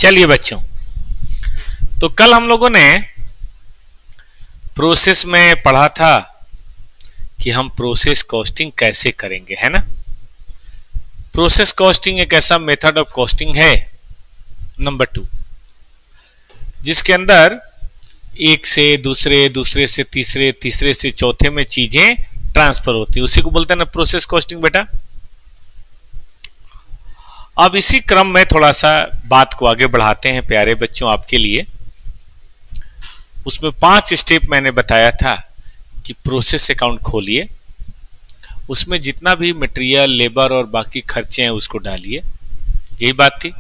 चलिए बच्चों, तो कल हम लोगों ने प्रोसेस में पढ़ा था कि हम प्रोसेस कॉस्टिंग कैसे करेंगे, है ना। प्रोसेस कॉस्टिंग एक ऐसा मेथड ऑफ कॉस्टिंग है नंबर 2, जिसके अंदर एक से दूसरे, दूसरे से तीसरे, तीसरे से चौथे में चीजें ट्रांसफर होती है, उसी को बोलते हैं ना प्रोसेस कॉस्टिंग बेटा। अब इसी क्रम में थोड़ा सा बात को आगे बढ़ाते हैं प्यारे बच्चों आपके लिए। उसमें 5 स्टेप मैंने बताया था कि प्रोसेस अकाउंट खोलिए, उसमें जितना भी मटेरियल, लेबर और बाकी खर्चे हैं उसको डालिए, यही बात थी।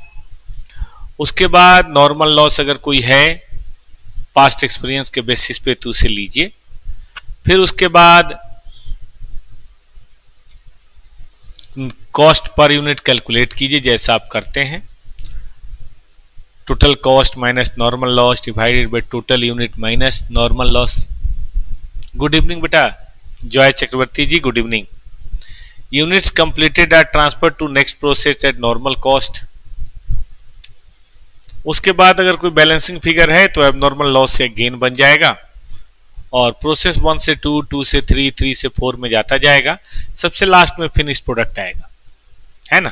उसके बाद नॉर्मल लॉस अगर कोई है पास्ट एक्सपीरियंस के बेसिस पे तो उसे लीजिए। फिर उसके बाद कॉस्ट पर यूनिट कैलकुलेट कीजिए जैसा आप करते हैं, total cost minus normal loss divided by total unit minus normal loss. Good evening बेटा Joy Chakraborty ji, good evening. Units completed are transfer to next process at normal cost. उसके बाद अगर कोई बैलेंसिंग फिगर है तो एबनॉर्मल लॉस से गेन बन जाएगा और प्रोसेस 1 से 2, 2 से 3, 3 से 4 में जाता जाएगा, सबसे लास्ट में फिनिश प्रोडक्ट आएगा, है ना।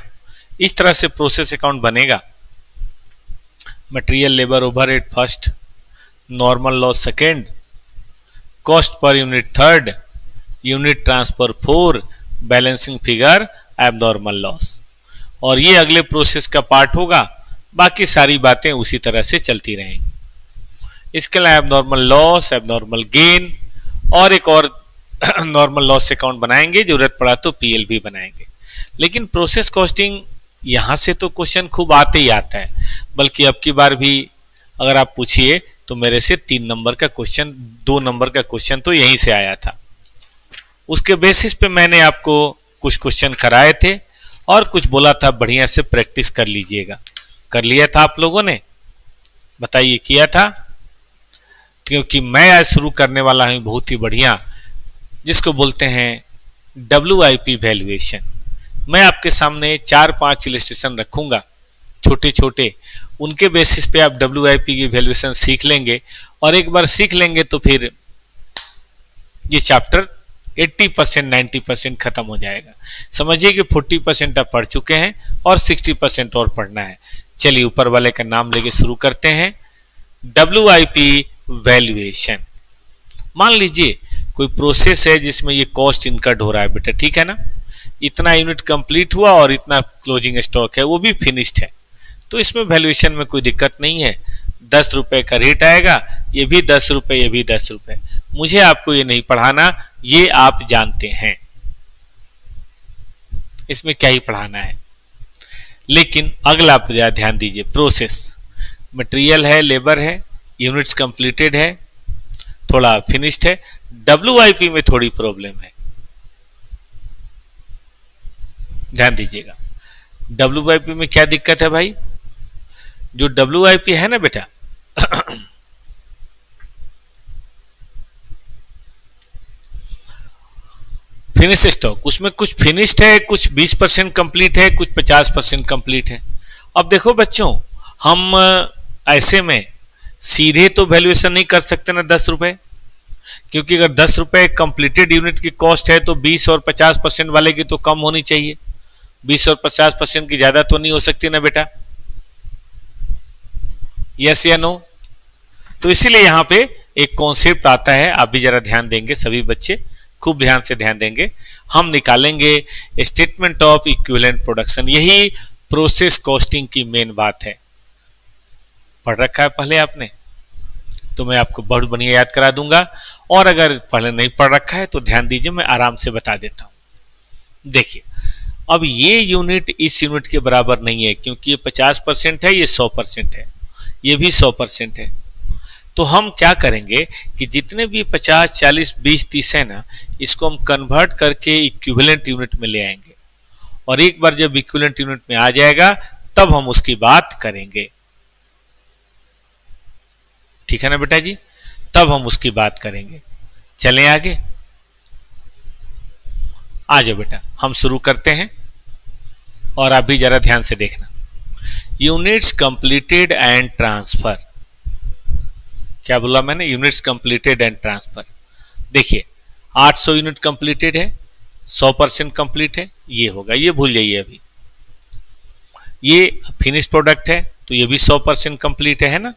इस तरह से प्रोसेस अकाउंट बनेगा। Material labour overhead first, normal loss second, cost per unit third, unit transfer 4, balancing figure abnormal loss. और ये अगले प्रोसेस का पार्ट होगा, बाकी सारी बातें उसी तरह से चलती रहेंगी। इसके अलावा एबनॉर्मल लॉस, एबनॉर्मल गेन और एक और नॉर्मल लॉस अकाउंट बनाएंगे, जरूरत पड़ा तो पीएल भी बनाएंगे। लेकिन प्रोसेस कॉस्टिंग यहां से तो क्वेश्चन खूब आते ही आता है, बल्कि अब की बार भी अगर आप पूछिए तो मेरे से 3 नंबर का क्वेश्चन, 2 नंबर का क्वेश्चन तो यहीं से आया था। उसके बेसिस पे मैंने आपको कुछ क्वेश्चन कराए थे और कुछ बोला था बढ़िया से प्रैक्टिस कर लीजिएगा। कर लिया था आप लोगों ने? बताइए, किया था? क्योंकि मैं आज शुरू करने वाला हूं बहुत ही बढ़िया, जिसको बोलते हैं WIP वैल्यूएशन। मैं आपके सामने 4-5 इलस्ट्रेशन रखूंगा छोटे छोटे, उनके बेसिस पे आप WIP की वैल्यूएशन सीख लेंगे और एक बार सीख लेंगे तो फिर ये चैप्टर 80% 90% खत्म हो जाएगा। समझिए कि 40% आप पढ़ चुके हैं और 60% और पढ़ना है। चलिए ऊपर वाले का नाम लेके शुरू करते हैं। WIP valuation. मान लीजिए कोई प्रोसेस है जिसमें ये कॉस्ट इनकर्ड हो रहा है बेटा, ठीक है ना। इतना यूनिट कंप्लीट हुआ और इतना क्लोजिंग स्टॉक है, वो भी फिनिश्ड है, तो इसमें वैल्यूएशन में कोई दिक्कत नहीं है। 10 रुपए का रेट आएगा, ये भी 10 रुपए, ये भी 10 रुपए। मुझे आपको ये नहीं पढ़ाना, ये आप जानते हैं, इसमें क्या ही पढ़ाना है। लेकिन अगला ध्यान दीजिए, प्रोसेस मटेरियल है, लेबर है, यूनिट्स कंप्लीटेड है, थोड़ा फिनिश्ड है। WIP में थोड़ी प्रॉब्लम है, ध्यान दीजिएगा। WIP में क्या दिक्कत है भाई? जो WIP है ना बेटा फिनिश स्टॉक, उसमें कुछ फिनिश्ड है, कुछ 20% कंप्लीट है, कुछ 50% कंप्लीट है। अब देखो बच्चों, हम ऐसे में सीधे तो वैल्यूएशन नहीं कर सकते ना 10 रुपए, क्योंकि अगर 10 रुपए कंप्लीटेड यूनिट की कॉस्ट है तो 20 और 50% वाले की तो कम होनी चाहिए, 20 और 50% की ज्यादा तो नहीं हो सकती ना बेटा, यस या नो। तो इसीलिए यहां पे एक कॉन्सेप्ट आता है, आप भी जरा ध्यान देंगे, सभी बच्चे खूब ध्यान से ध्यान देंगे। हम निकालेंगे स्टेटमेंट ऑफ इक्विवेलेंट प्रोडक्शन, यही प्रोसेस कॉस्टिंग की मेन बात है। पढ़ रखा है पहले आपने तो मैं आपको बहुत बढ़िया याद करा दूंगा, और अगर पहले नहीं पढ़ रखा है तो ध्यान दीजिए, मैं आराम से बता देता हूं। देखिए, अब ये यूनिट इस यूनिट के बराबर नहीं है, क्योंकि ये 50% है, ये 100% है, ये भी 100% है। तो हम क्या करेंगे कि जितने भी 50, 40, 20, 30 है ना, इसको हम कन्वर्ट करके इक्विवेलेंट यूनिट में ले आएंगे, और एक बार जब इक्विवेलेंट यूनिट में आ जाएगा तब हम उसकी बात करेंगे, ठीक है ना बेटा जी, तब हम उसकी बात करेंगे। चलें आगे, आ जाओ बेटा, हम शुरू करते हैं और आप भी जरा ध्यान से देखना। Units completed and transfer. क्या बोला मैंने? Units completed and transfer. देखिए 800 यूनिट कंप्लीटेड है, 100% कंप्लीट है, ये होगा, ये भूल जाइए अभी। ये फिनिश प्रोडक्ट है तो ये भी 100% कंप्लीट है ना,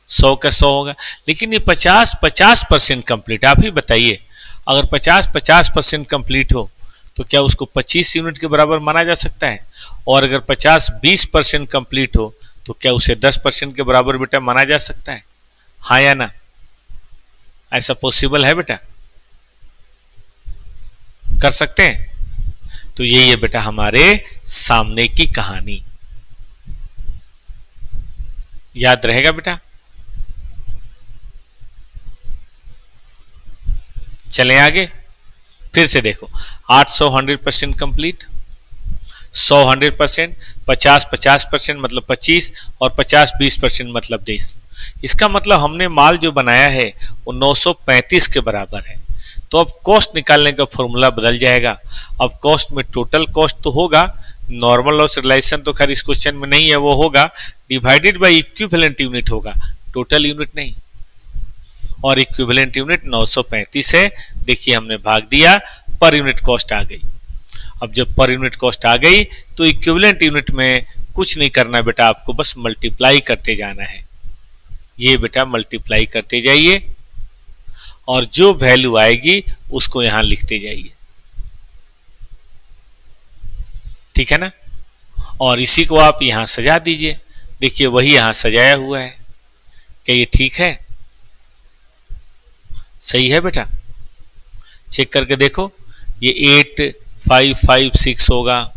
100 का 100 होगा। लेकिन ये 50% कंप्लीट है। आप ही बताइए, अगर 50% कंप्लीट हो तो क्या उसको 25 यूनिट के बराबर माना जा सकता है? और अगर 20% कंप्लीट हो तो क्या उसे 10% के बराबर बेटा माना जा सकता है? हाँ या ना? ऐसा पॉसिबल है बेटा? कर सकते हैं? तो यही है बेटा हमारे सामने की कहानी। याद रहेगा बेटा? चलें आगे। फिर से देखो, 800 100% कंप्लीट, 100 100%, 50% मतलब 25, और 50 20% मतलब 10। इसका मतलब हमने माल जो बनाया है वो 935 के बराबर है। तो अब कॉस्ट निकालने का फॉर्मूला बदल जाएगा। अब कॉस्ट में टोटल कॉस्ट तो होगा, नॉर्मल लॉस रियलाइजेशन तो खैर इस क्वेश्चन में नहीं है, वो होगा डिवाइडेड बाय इक्विवेलेंट यूनिट होगा, टोटल यूनिट नहीं। और इक्विवेलेंट यूनिट 935 है। देखिए हमने भाग दिया, पर यूनिट कॉस्ट आ गई। अब जब पर यूनिट कॉस्ट आ गई तो इक्विवेलेंट यूनिट में कुछ नहीं करना बेटा, आपको बस मल्टीप्लाई करते जाना है। ये बेटा मल्टीप्लाई करते जाइए और जो वैल्यू आएगी उसको यहां लिखते जाइए, ठीक है ना? और इसी को आप यहां सजा दीजिए। देखिए वही यहां सजाया हुआ है। क्या ये ठीक है? सही है बेटा? चेक करके देखो, ये 8556 होगा,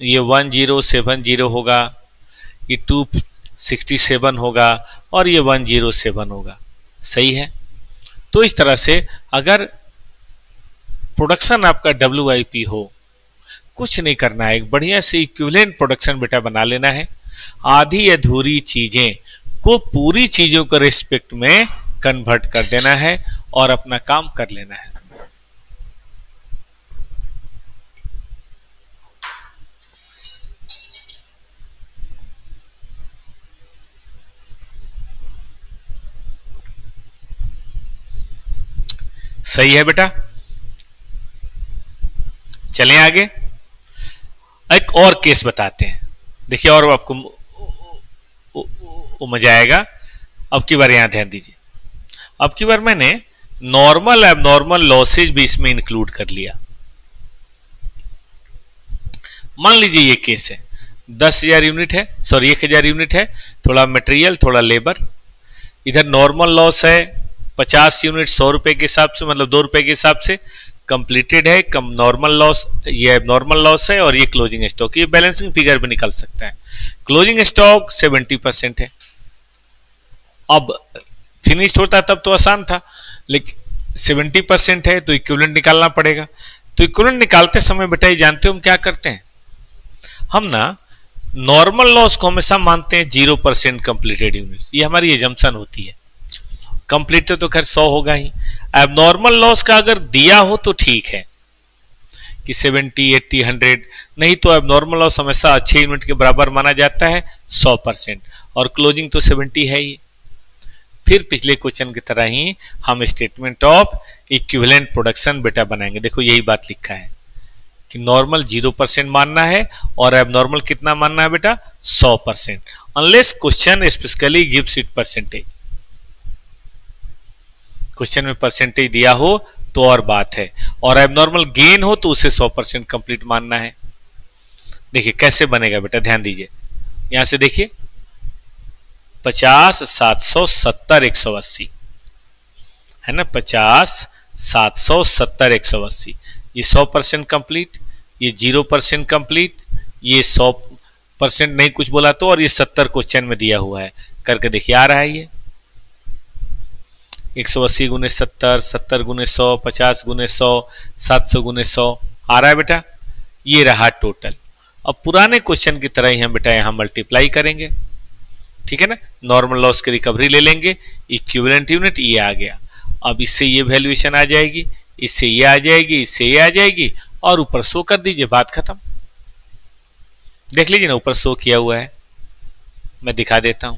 ये 1070 होगा, ये 267 होगा, और ये 107 होगा। सही है? तो इस तरह से अगर प्रोडक्शन आपका WIP हो, कुछ नहीं करना है, एक बढ़िया से इक्विवेलेंट प्रोडक्शन बेटा बना लेना है। आधी अधूरी चीजें को पूरी चीजों के रिस्पेक्ट में कन्वर्ट कर देना है और अपना काम कर लेना है। सही है बेटा? चलें आगे, एक और केस बताते हैं। देखिए और आपको मजा आएगा। अब की बार यहां ध्यान दीजिए, अब की बार मैंने नॉर्मल एबनॉर्मल लॉसेज भी इसमें इंक्लूड कर लिया। मान लीजिए ये केस है, 10,000 यूनिट है, सॉरी 1,000 यूनिट है, थोड़ा मटेरियल थोड़ा लेबर। इधर नॉर्मल लॉस है 50 यूनिट 100 रुपए के हिसाब से, मतलब 2 रुपए के हिसाब से कंप्लीटेड है। कम नॉर्मल लॉस, ये नॉर्मल लॉस है, और ये क्लोजिंग स्टॉक, ये बैलेंसिंग फिगर भी निकल सकता है। क्लोजिंग स्टॉक 70% है। अब फिनिश्ड होता तब तो आसान था, लेकिन 70% है तो इक्विवेलेंट निकालना पड़ेगा। तो इक्विवेलेंट निकालते समय बेटा ये जानते हो हम क्या करते हैं? हम ना नॉर्मल लॉस को हमेशा मानते हैं 0% कंप्लीटेड यूनिट्स, ये हमारी एजम्पशन होती है। कंप्लीट तो खैर 100 होगा ही। एबनॉर्मल लॉस का अगर दिया हो तो ठीक है कि 70 80 100, नहीं तो एबनॉर्मल लॉस हमेशा अच्छे यूनिट के बराबर माना जाता है 100%, और क्लोजिंग तो 70 है ही। फिर पिछले क्वेश्चन की तरह ही हम स्टेटमेंट ऑफ इक्विवेलेंट प्रोडक्शन बेटा बनाएंगे। देखो यही बात लिखा है कि नॉर्मल 0% मानना है और एबनॉर्मल कितना मानना है बेटा? 100%, unless question specifically gives it percentage. Question में परसेंटेज दिया हो तो और बात है, और एबनॉर्मल गेन हो तो उसे 100% कंप्लीट मानना है। देखिए कैसे बनेगा बेटा, ध्यान दीजिए। यहां से देखिए 50 770 180 है ना, 50 770 180, ये 100% कंप्लीट, ये 0% कंप्लीट, ये 100% नहीं कुछ बोला तो, और ये 70 क्वेश्चन में दिया हुआ है। करके देखिए आ रहा है ये 180 गुने 70, 70 गुने 100, 50 गुने 100, 700 गुने 100 आ रहा है बेटा। ये रहा टोटल। अब पुराने क्वेश्चन की तरह ही हम बेटा यहां मल्टीप्लाई करेंगे, ठीक है ना। नॉर्मल लॉस की रिकवरी ले लेंगे, इक्विवेलेंट यूनिट ये आ गया। अब इससे ये वैल्यूएशन आ जाएगी, इससे ये आ जाएगी, इससे ये आ जाएगी, और ऊपर शो कर दीजिए, बात खत्म। देख लीजिए ना, ऊपर शो किया हुआ है, मैं दिखा देता हूं।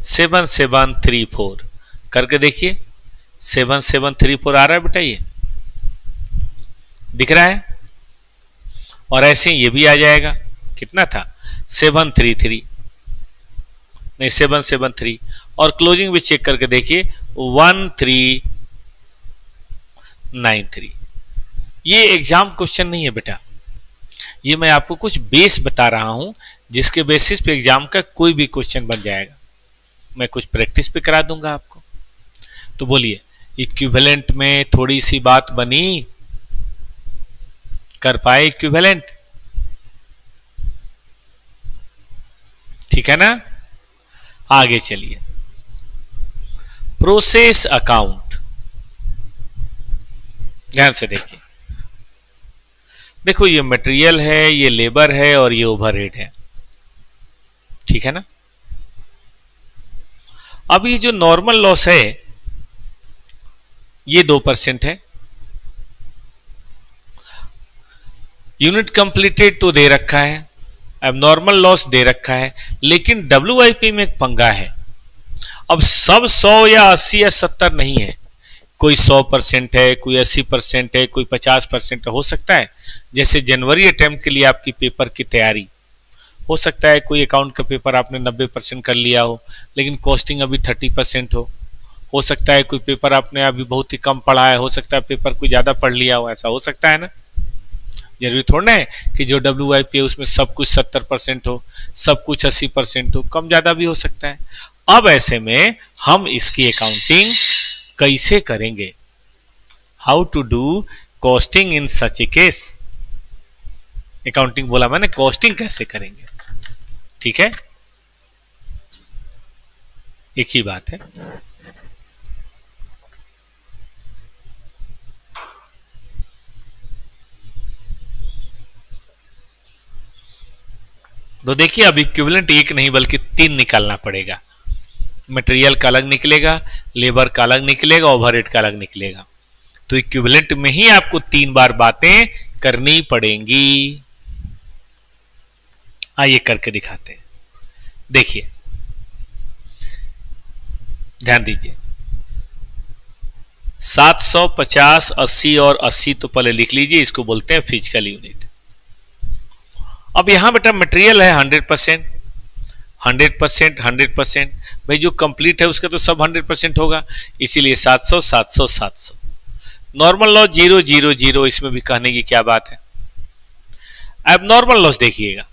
7734 करके देखिए, 7734 आ रहा है बेटा, ये दिख रहा है। और ऐसे ये भी आ जाएगा, कितना था 733, नहीं 773। और क्लोजिंग भी चेक करके देखिए 1393। ये एग्जाम क्वेश्चन नहीं है बेटा, ये मैं आपको कुछ बेस बता रहा हूं जिसके बेसिस पे एग्जाम का कोई भी क्वेश्चन बन जाएगा। मैं कुछ प्रैक्टिस पे करा दूंगा आपको। तो बोलिए, इक्विवेलेंट में थोड़ी सी बात बनी, कर पाए इक्विवेलेंट? ठीक है ना। आगे चलिए, प्रोसेस अकाउंट, ध्यान से देखिए। देखो, ये मटेरियल है, ये लेबर है और ये ओवरहेड है, ठीक है ना। अब ये जो नॉर्मल लॉस है ये 2% है। यूनिट कंप्लीटेड तो दे रखा है, अब नॉर्मल लॉस दे रखा है, लेकिन WIP में एक पंगा है। अब सब 100 या 80 या 70 नहीं है, कोई 100% है, कोई 80% है, कोई 50% हो सकता है। जैसे जनवरी अटेम्प्ट के लिए आपकी पेपर की तैयारी हो सकता है, कोई अकाउंट का पेपर आपने 90% कर लिया हो, लेकिन कॉस्टिंग अभी 30% हो सकता है कोई पेपर आपने अभी बहुत ही कम पढ़ा है, हो सकता है पेपर कोई ज़्यादा पढ़ लिया हो, ऐसा हो सकता है ना। जरूरी थोड़ा है कि जो WIP है उसमें सब कुछ 70% हो, सब कुछ 80% हो, कम ज़्यादा भी हो सकता है। अब ऐसे में हम इसकी अकाउंटिंग कैसे करेंगे? How to do costing in such a case. Accounting बोला मैंने, कॉस्टिंग कैसे करेंगे, ठीक है, एक ही बात है। तो देखिए, अब इक्विवेलेंट एक नहीं बल्कि 3 निकालना पड़ेगा। मटेरियल का अलग निकलेगा, लेबर का अलग निकलेगा, ओवरहेड का अलग निकलेगा। तो इक्विवेलेंट में ही आपको 3 बार बातें करनी पड़ेंगी। आइए करके दिखाते हैं। देखिए, ध्यान दीजिए, 750, 80 और 80 तो पहले लिख लीजिए, इसको बोलते हैं फिजिकल यूनिट। अब यहां बेटा मटेरियल है 100%, 100%, 100%। भाई जो कंप्लीट है उसका तो सब 100% होगा, इसीलिए 700, 700, 700। नॉर्मल लॉस 0, 0, 0, इसमें भी कहने की क्या बात है। अब नॉर्मल लॉस देखिएगा,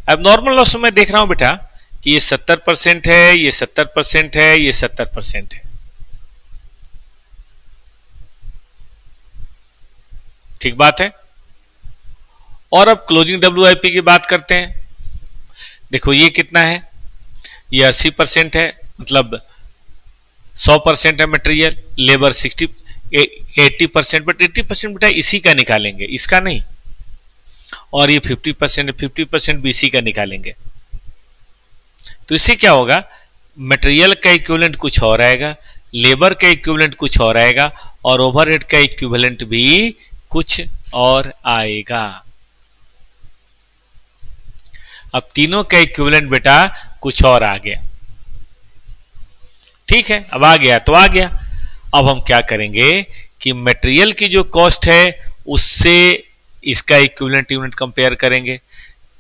अब नॉर्मल लॉस में देख रहा हूं बेटा कि ये 70% है, ये 70% है, ये 70% है, ठीक बात है। और अब क्लोजिंग WIP की बात करते हैं। देखो ये कितना है, ये 80% है, मतलब 100% है मटेरियल, लेबर 80%, बट 80% बेटा इसी का निकालेंगे, इसका नहीं। और ये 50% है, 50% भी इसी का निकालेंगे। तो इससे क्या होगा, मटेरियल का इक्विवेलेंट कुछ और आएगा, लेबर का इक्विवेलेंट कुछ और आएगा, और ओवरहेड का इक्विवेलेंट भी कुछ और आएगा। अब तीनों का इक्विवेलेंट बेटा कुछ और आ गया, ठीक है। अब आ गया तो आ गया। अब हम क्या करेंगे कि मटेरियल की जो कॉस्ट है उससे इसका इक्विवेलेंट यूनिट कंपेयर करेंगे,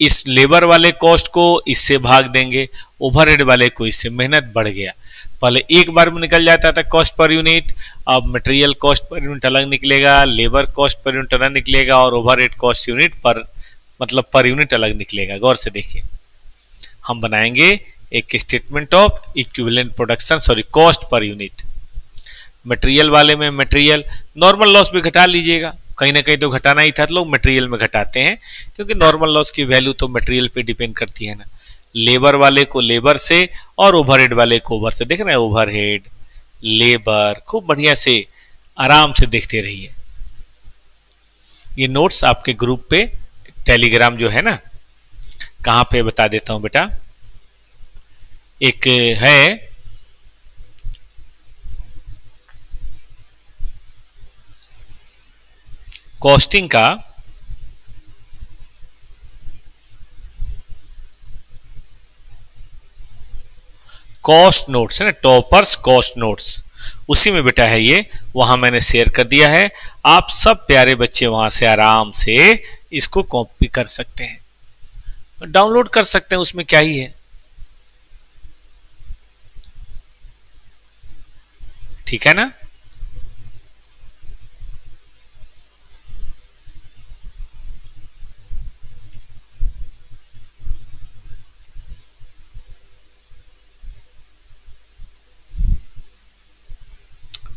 इस लेबर वाले कॉस्ट को इससे भाग देंगे, ओवरहेड वाले को इससे। मेहनत बढ़ गया, पहले एक बार में निकल जाता था कॉस्ट पर यूनिट, अब मटेरियल कॉस्ट पर यूनिट अलग निकलेगा, लेबर कॉस्ट पर यूनिट अलग निकलेगा, और ओवरहेड कॉस्ट यूनिट पर मतलब पर यूनिट अलग निकलेगा। गौर से देखिए, हम बनाएंगे एक statement of equivalent production, sorry cost per unit. Material वाले में मटेरियल, नॉर्मल लॉस भी घटा लीजिएगा, कहीं ना कहीं तो घटाना ही था, तो लोग मटेरियल में घटाते हैं क्योंकि नॉर्मल लॉस की वैल्यू तो मटेरियल पे डिपेंड करती है ना। लेबर वाले को लेबर से और ओवरहेड वाले को ओवर से। देख रहे हैं, ओवरहेड, लेबर, खूब बढ़िया से आराम से देखते रहिए। ये नोट्स आपके ग्रुप पे टेलीग्राम जो है ना, कहां पे बता देता हूं बेटा, एक है कॉस्टिंग का कॉस्ट नोट्स है ना, टॉपर्स कॉस्ट नोट्स, उसी में बेटा है ये, वहां मैंने शेयर कर दिया है। आप सब प्यारे बच्चे वहां से आराम से इसको कॉपी कर सकते हैं, डाउनलोड कर सकते हैं, उसमें क्या ही है। ठीक है ना।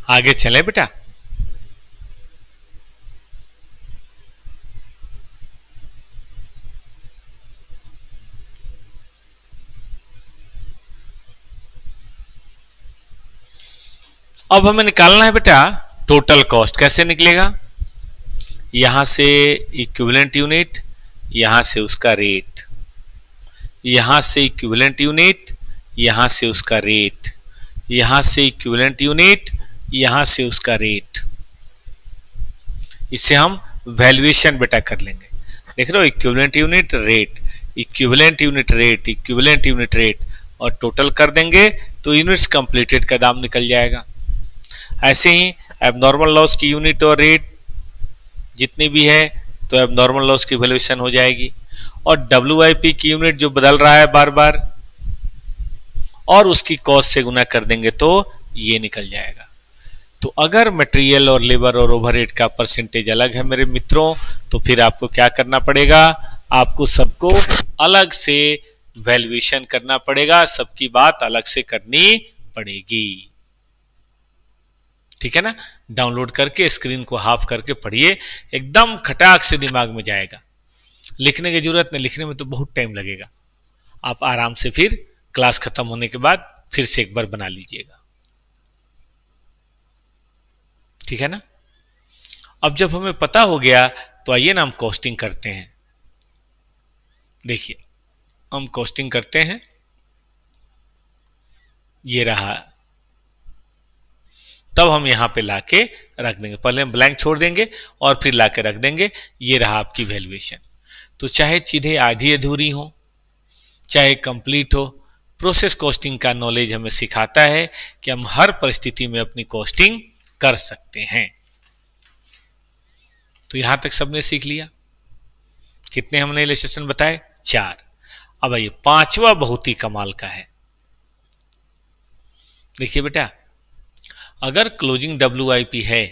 आगे चले बेटा। अब हमें निकालना है बेटा टोटल कॉस्ट। कैसे निकलेगा? यहां से इक्विवेलेंट यूनिट, यहां से उसका रेट, यहां से इक्विवेलेंट यूनिट, यहां से उसका रेट, यहां से इक्विवेलेंट यूनिट, यहां से उसका रेट। इससे हम वैल्यूएशन बेटा कर लेंगे। देख रहे हो, equivalent unit rate, equivalent unit rate, equivalent unit rate, और टोटल कर देंगे तो यूनिट्स कंप्लीटेड का दाम निकल जाएगा। ऐसे ही एबनॉर्मल लॉस की यूनिट और रेट जितनी भी है तो एबनॉर्मल लॉस की वैल्यूएशन हो जाएगी, और डब्ल्यूआईपी की यूनिट जो बदल रहा है बार बार, और उसकी कॉस्ट से गुना कर देंगे तो ये निकल जाएगा। तो अगर मटेरियल और लेबर और ओवरहेड का परसेंटेज अलग है मेरे मित्रों, तो फिर आपको क्या करना पड़ेगा? आपको सबको अलग से वैल्यूएशन करना पड़ेगा, सबकी बात अलग से करनी पड़ेगी। ठीक है ना। डाउनलोड करके स्क्रीन को हाफ करके पढ़िए, एकदम खटाक से दिमाग में जाएगा। लिखने की जरूरत नहीं, लिखने में तो बहुत टाइम लगेगा। आप आराम से फिर क्लास खत्म होने के बाद फिर से एक बार बना लीजिएगा। ठीक है ना। अब जब हमें पता हो गया तो आइए ना हम कॉस्टिंग करते हैं। देखिए हम कॉस्टिंग करते हैं, ये रहा। तब हम यहां पे लाके रख देंगे, पहले हम ब्लैंक छोड़ देंगे और फिर लाके रख देंगे। ये रहा आपकी वैल्यूएशन। तो चाहे चीजें आधी अधूरी हो चाहे कंप्लीट हो, प्रोसेस कॉस्टिंग का नॉलेज हमें सिखाता है कि हम हर परिस्थिति में अपनी कॉस्टिंग कर सकते हैं। तो यहां तक सबने सीख लिया। कितने हमने इलस्ट्रेशन बताए? 4। अब आइए पांचवा बहुत ही कमाल का है। देखिए बेटा, अगर क्लोजिंग डब्ल्यूआईपी है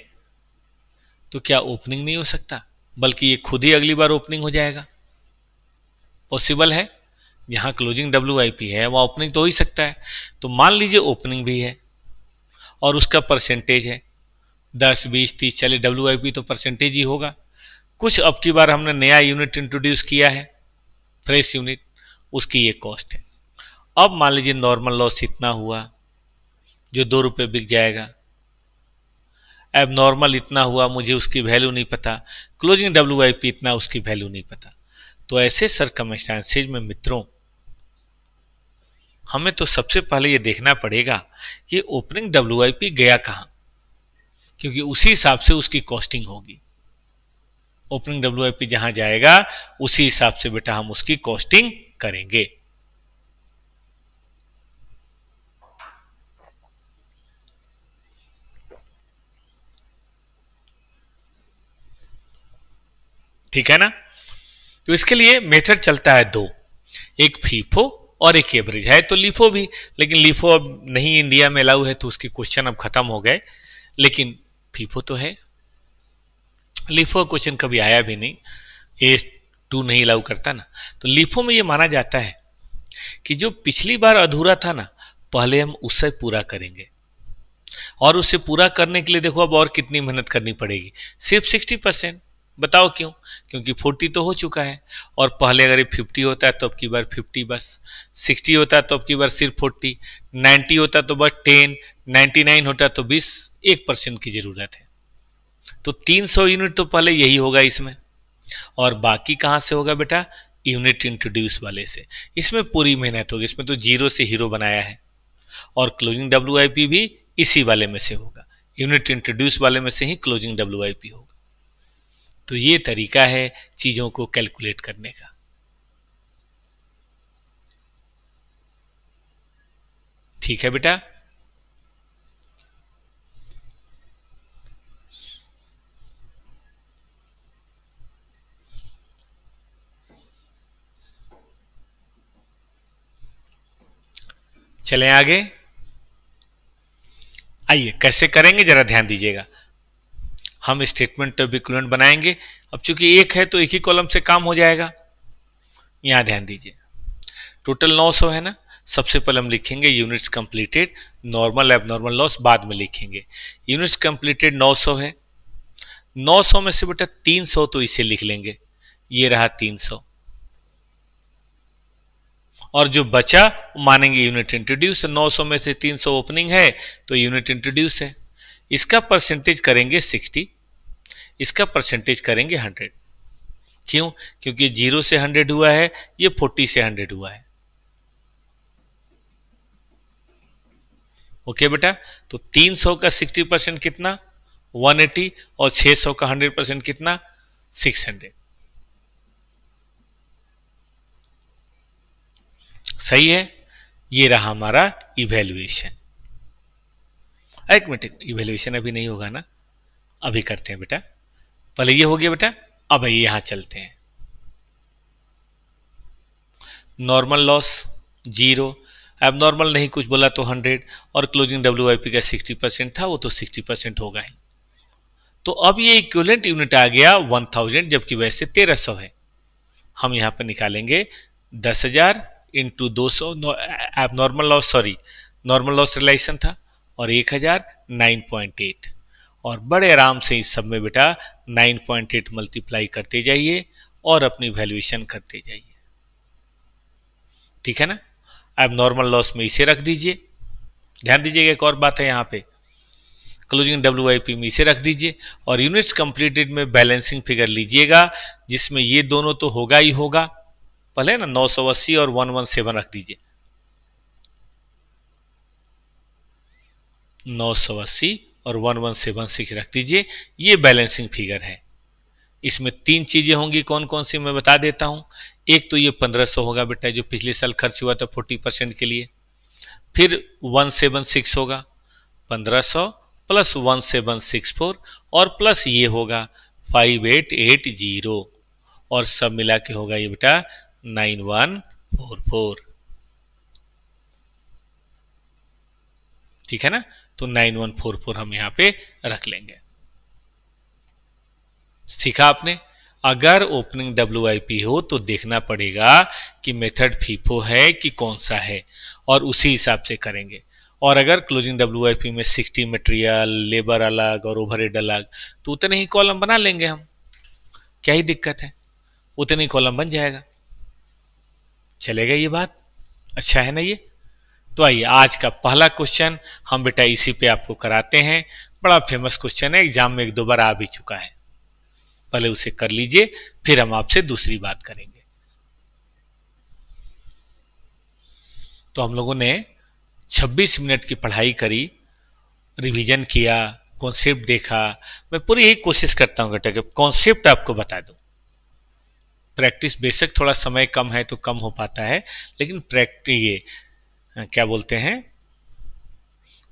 तो क्या ओपनिंग नहीं हो सकता, बल्कि ये खुद ही अगली बार ओपनिंग हो जाएगा। पॉसिबल है, जहां क्लोजिंग डब्ल्यूआईपी है वहां ओपनिंग तो हो ही सकता है। तो मान लीजिए ओपनिंग भी है और उसका परसेंटेज है 10, 20, 30, 40। डब्ल्यूआईपी तो परसेंटेज ही होगा। कुछ अब की बार हमने नया यूनिट इंट्रोड्यूस किया है, फ्रेश यूनिट, उसकी ये कॉस्ट है। अब मान लीजिए नॉर्मल लॉस इतना हुआ जो 2 रुपये बिक जाएगा, एबनॉर्मल इतना हुआ, मुझे उसकी वैल्यू नहीं पता, क्लोजिंग डब्ल्यूआईपी इतना, उसकी वैल्यू नहीं पता। तो ऐसे सर्कमस्टेंसेज में मित्रों हमें तो सबसे पहले ये देखना पड़ेगा कि ओपनिंग डब्ल्यूआईपी गया कहां, क्योंकि उसी हिसाब से उसकी कॉस्टिंग होगी। ओपनिंग डब्ल्यूआईपी जहां जाएगा उसी हिसाब से बेटा हम उसकी कॉस्टिंग करेंगे। ठीक है ना। तो इसके लिए मेथड चलता है 2, एक फीफो और एक एवरेज है। तो लीफो भी, लेकिन लीफो अब नहीं इंडिया में अलाउ है तो उसके क्वेश्चन अब खत्म हो गए, लेकिन फीफो तो है। लीफो क्वेश्चन कभी आया भी नहीं, A2 नहीं अलाउ करता ना। तो लीफो में ये माना जाता है कि जो पिछली बार अधूरा था ना, पहले हम उससे पूरा करेंगे, और उसे पूरा करने के लिए देखो अब और कितनी मेहनत करनी पड़ेगी, सिर्फ 60%। बताओ क्यों? क्योंकि 40 तो हो चुका है, और पहले अगर ये 50 होता है तो अब की बार 50 बस, 60 होता है तो अब की बार सिर्फ 40, 90 होता तो बस 10, 99 होता तो 20, 1% की जरूरत है। तो 300 यूनिट तो पहले यही होगा इसमें, और बाकी कहां से होगा बेटा? यूनिट इंट्रोड्यूस वाले से। इसमें पूरी मेहनत होगी, इसमें तो जीरो से हीरो बनाया है। और क्लोजिंग डब्ल्यूआईपी भी इसी वाले में से होगा, यूनिट इंट्रोड्यूस वाले में से ही क्लोजिंग डब्ल्यूआईपी होगा। तो ये तरीका है चीजों को कैलकुलेट करने का। ठीक है बेटा। चलें आगे। आइए कैसे करेंगे जरा ध्यान दीजिएगा। हम स्टेटमेंट ऑफ इक्विवेलेंट बनाएंगे। अब चूंकि एक है तो एक ही कॉलम से काम हो जाएगा। यहां ध्यान दीजिए, टोटल 900 है ना। सबसे पहले हम लिखेंगे units completed, normal abnormal loss बाद में लिखेंगे। यूनिट्स कंप्लीटेड 900 है। 900 में से बेटा 300 तो इसे लिख लेंगे, ये रहा 300। और जो बचा मानेंगे यूनिट इंट्रोड्यूस। 900 में से 300 ओपनिंग है तो यूनिट इंट्रोड्यूस है। इसका परसेंटेज करेंगे 60, इसका परसेंटेज करेंगे 100। क्यों? क्योंकि 0 से 100 हुआ है, ये 40 से 100 हुआ है। ओके बेटा, तो 300 का 60% कितना 180 और 600 का 100% कितना 600। सही है। ये रहा हमारा इवैल्यूएशन। एक मिनट, इवैल्यूएशन अभी नहीं होगा ना, अभी करते हैं बेटा। पहले ये हो गया बेटा, अब यहां चलते हैं। नॉर्मल लॉस 0, एबनॉर्मल नहीं कुछ बोला तो 100, और क्लोजिंग WIP का 60% था, वो तो 60% होगा ही। तो अब ये इक्विवेलेंट यूनिट आ गया 1000, जबकि वैसे 1300 है। हम यहां पर निकालेंगे 10,000 into 200, abnormal loss sorry normal loss relation था, और 1000 9.8, और बड़े आराम से इस सब में बेटा 9.8 मल्टीप्लाई करते जाइए और अपनी वैल्यूएशन करते जाइए। ठीक है ना। अब नॉर्मल लॉस में इसे रख दीजिए। ध्यान दीजिएगा एक और बात है यहाँ पे, क्लोजिंग WIP में इसे रख दीजिए, और यूनिट्स कंप्लीटेड में बैलेंसिंग फिगर लीजिएगा, जिसमें ये दोनों तो होगा ही होगा। पहले ना 980 और 117 रख दीजिए। 980 और 1176 रख दीजिए, ये बैलेंसिंग फिगर है। इसमें 3 चीजें होंगी, कौन कौन सी मैं बता देता हूं। एक तो ये 1500 होगा बेटा, जो पिछले साल खर्च हुआ था 40% के लिए। फिर 176 होगा, 1500 प्लस 1764, और प्लस ये होगा 5880, और सब मिला के होगा ये बेटा 9144। ठीक है ना। तो 9144 हम यहां पे रख लेंगे। सीखा आपने। अगर ओपनिंग WIP हो तो देखना पड़ेगा कि मेथड फीफो है कि कौन सा है, और उसी हिसाब से करेंगे। और अगर क्लोजिंग WIP में 60 मटेरियल, लेबर अलग और ओवरहेड अलग, तो उतने ही कॉलम बना लेंगे हम। क्या ही दिक्कत है, उतने ही कॉलम बन जाएगा। चलेगा ये बात? अच्छा है ना ये। तो आइए आज का पहला क्वेश्चन हम बेटा इसी पे आपको कराते हैं। बड़ा फेमस क्वेश्चन है, एग्जाम में 1-2 बार आ भी चुका है। पहले उसे कर लीजिए, फिर हम आपसे दूसरी बात करेंगे। तो हम लोगों ने 26 मिनट की पढ़ाई करी, रिवीजन किया, कॉन्सेप्ट देखा। मैं पूरी यही कोशिश करता हूं बेटा कि कॉन्सेप्ट आपको बता दूं। प्रैक्टिस बेशक थोड़ा समय कम है तो कम हो पाता है, लेकिन प्रैक्टिस ये क्या बोलते हैं,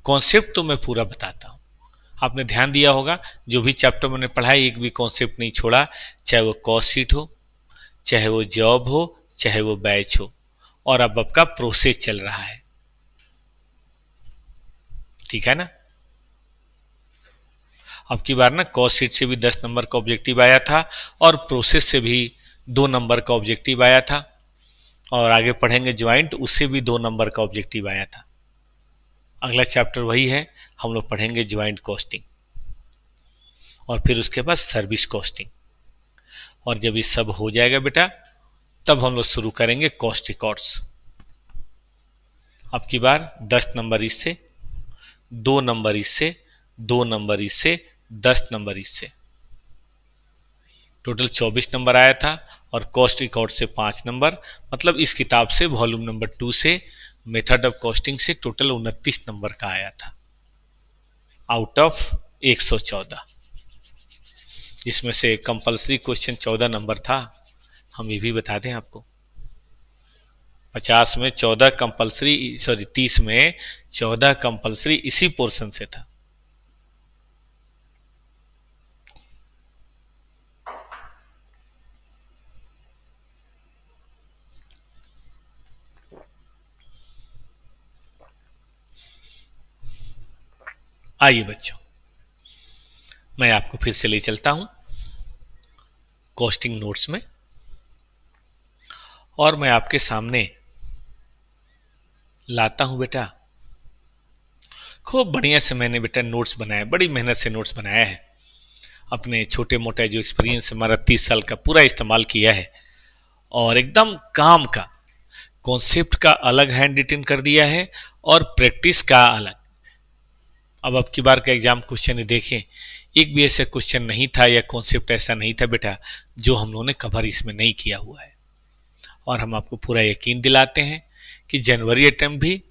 कॉन्सेप्ट तो मैं पूरा बताता हूं। आपने ध्यान दिया होगा, जो भी चैप्टर मैंने पढ़ा एक भी कॉन्सेप्ट नहीं छोड़ा, चाहे वो कॉस्ट शीट हो, चाहे वो जॉब हो, चाहे वो बैच हो, और अब आपका प्रोसेस चल रहा है। ठीक है ना। अब की बार ना कॉस्ट शीट से भी 10 नंबर का ऑब्जेक्टिव आया था, और प्रोसेस से भी 2 नंबर का ऑब्जेक्टिव आया था, और आगे पढ़ेंगे ज्वाइंट, उससे भी 2 नंबर का ऑब्जेक्टिव आया था। अगला चैप्टर वही है, हम लोग पढ़ेंगे ज्वाइंट कॉस्टिंग, और फिर उसके बाद सर्विस कॉस्टिंग। और जब ये सब हो जाएगा बेटा, तब हम लोग शुरू करेंगे कॉस्ट रिकॉर्ड्स। अब की बार 10 नंबर इससे, 2 नंबर इससे, 2 नंबर इससे, 10 नंबर इससे, टोटल 24 नंबर आया था। और कॉस्ट रिकॉर्ड से 5 नंबर, मतलब इस किताब से वॉल्यूम नंबर 2 से मेथड ऑफ कॉस्टिंग से टोटल 29 नंबर का आया था, आउट ऑफ 114। इसमें से कंपलसरी क्वेश्चन 14 नंबर था, हम ये भी बता दें आपको। 50 में 14 कंपलसरी, सॉरी 30 में 14 कंपलसरी इसी पोर्शन से था। आइए बच्चों, मैं आपको फिर से ले चलता हूं कॉस्टिंग नोट्स में, और मैं आपके सामने लाता हूं बेटा, खूब बढ़िया से मैंने बेटा नोट्स बनाया, बड़ी मेहनत से नोट्स बनाया है। अपने छोटे मोटे जो एक्सपीरियंस हमारा 30 साल का पूरा इस्तेमाल किया है, और एकदम काम का कॉन्सेप्ट का अलग हैंड रिटन कर दिया है और प्रैक्टिस का अलग। अब की बार का एग्जाम क्वेश्चन देखें, एक भी ऐसा क्वेश्चन नहीं था या कॉन्सेप्ट ऐसा नहीं था बेटा जो हम लोगों ने कवर इसमें नहीं किया हुआ है। और हम आपको पूरा यकीन दिलाते हैं कि जनवरी अटेम्प्ट भी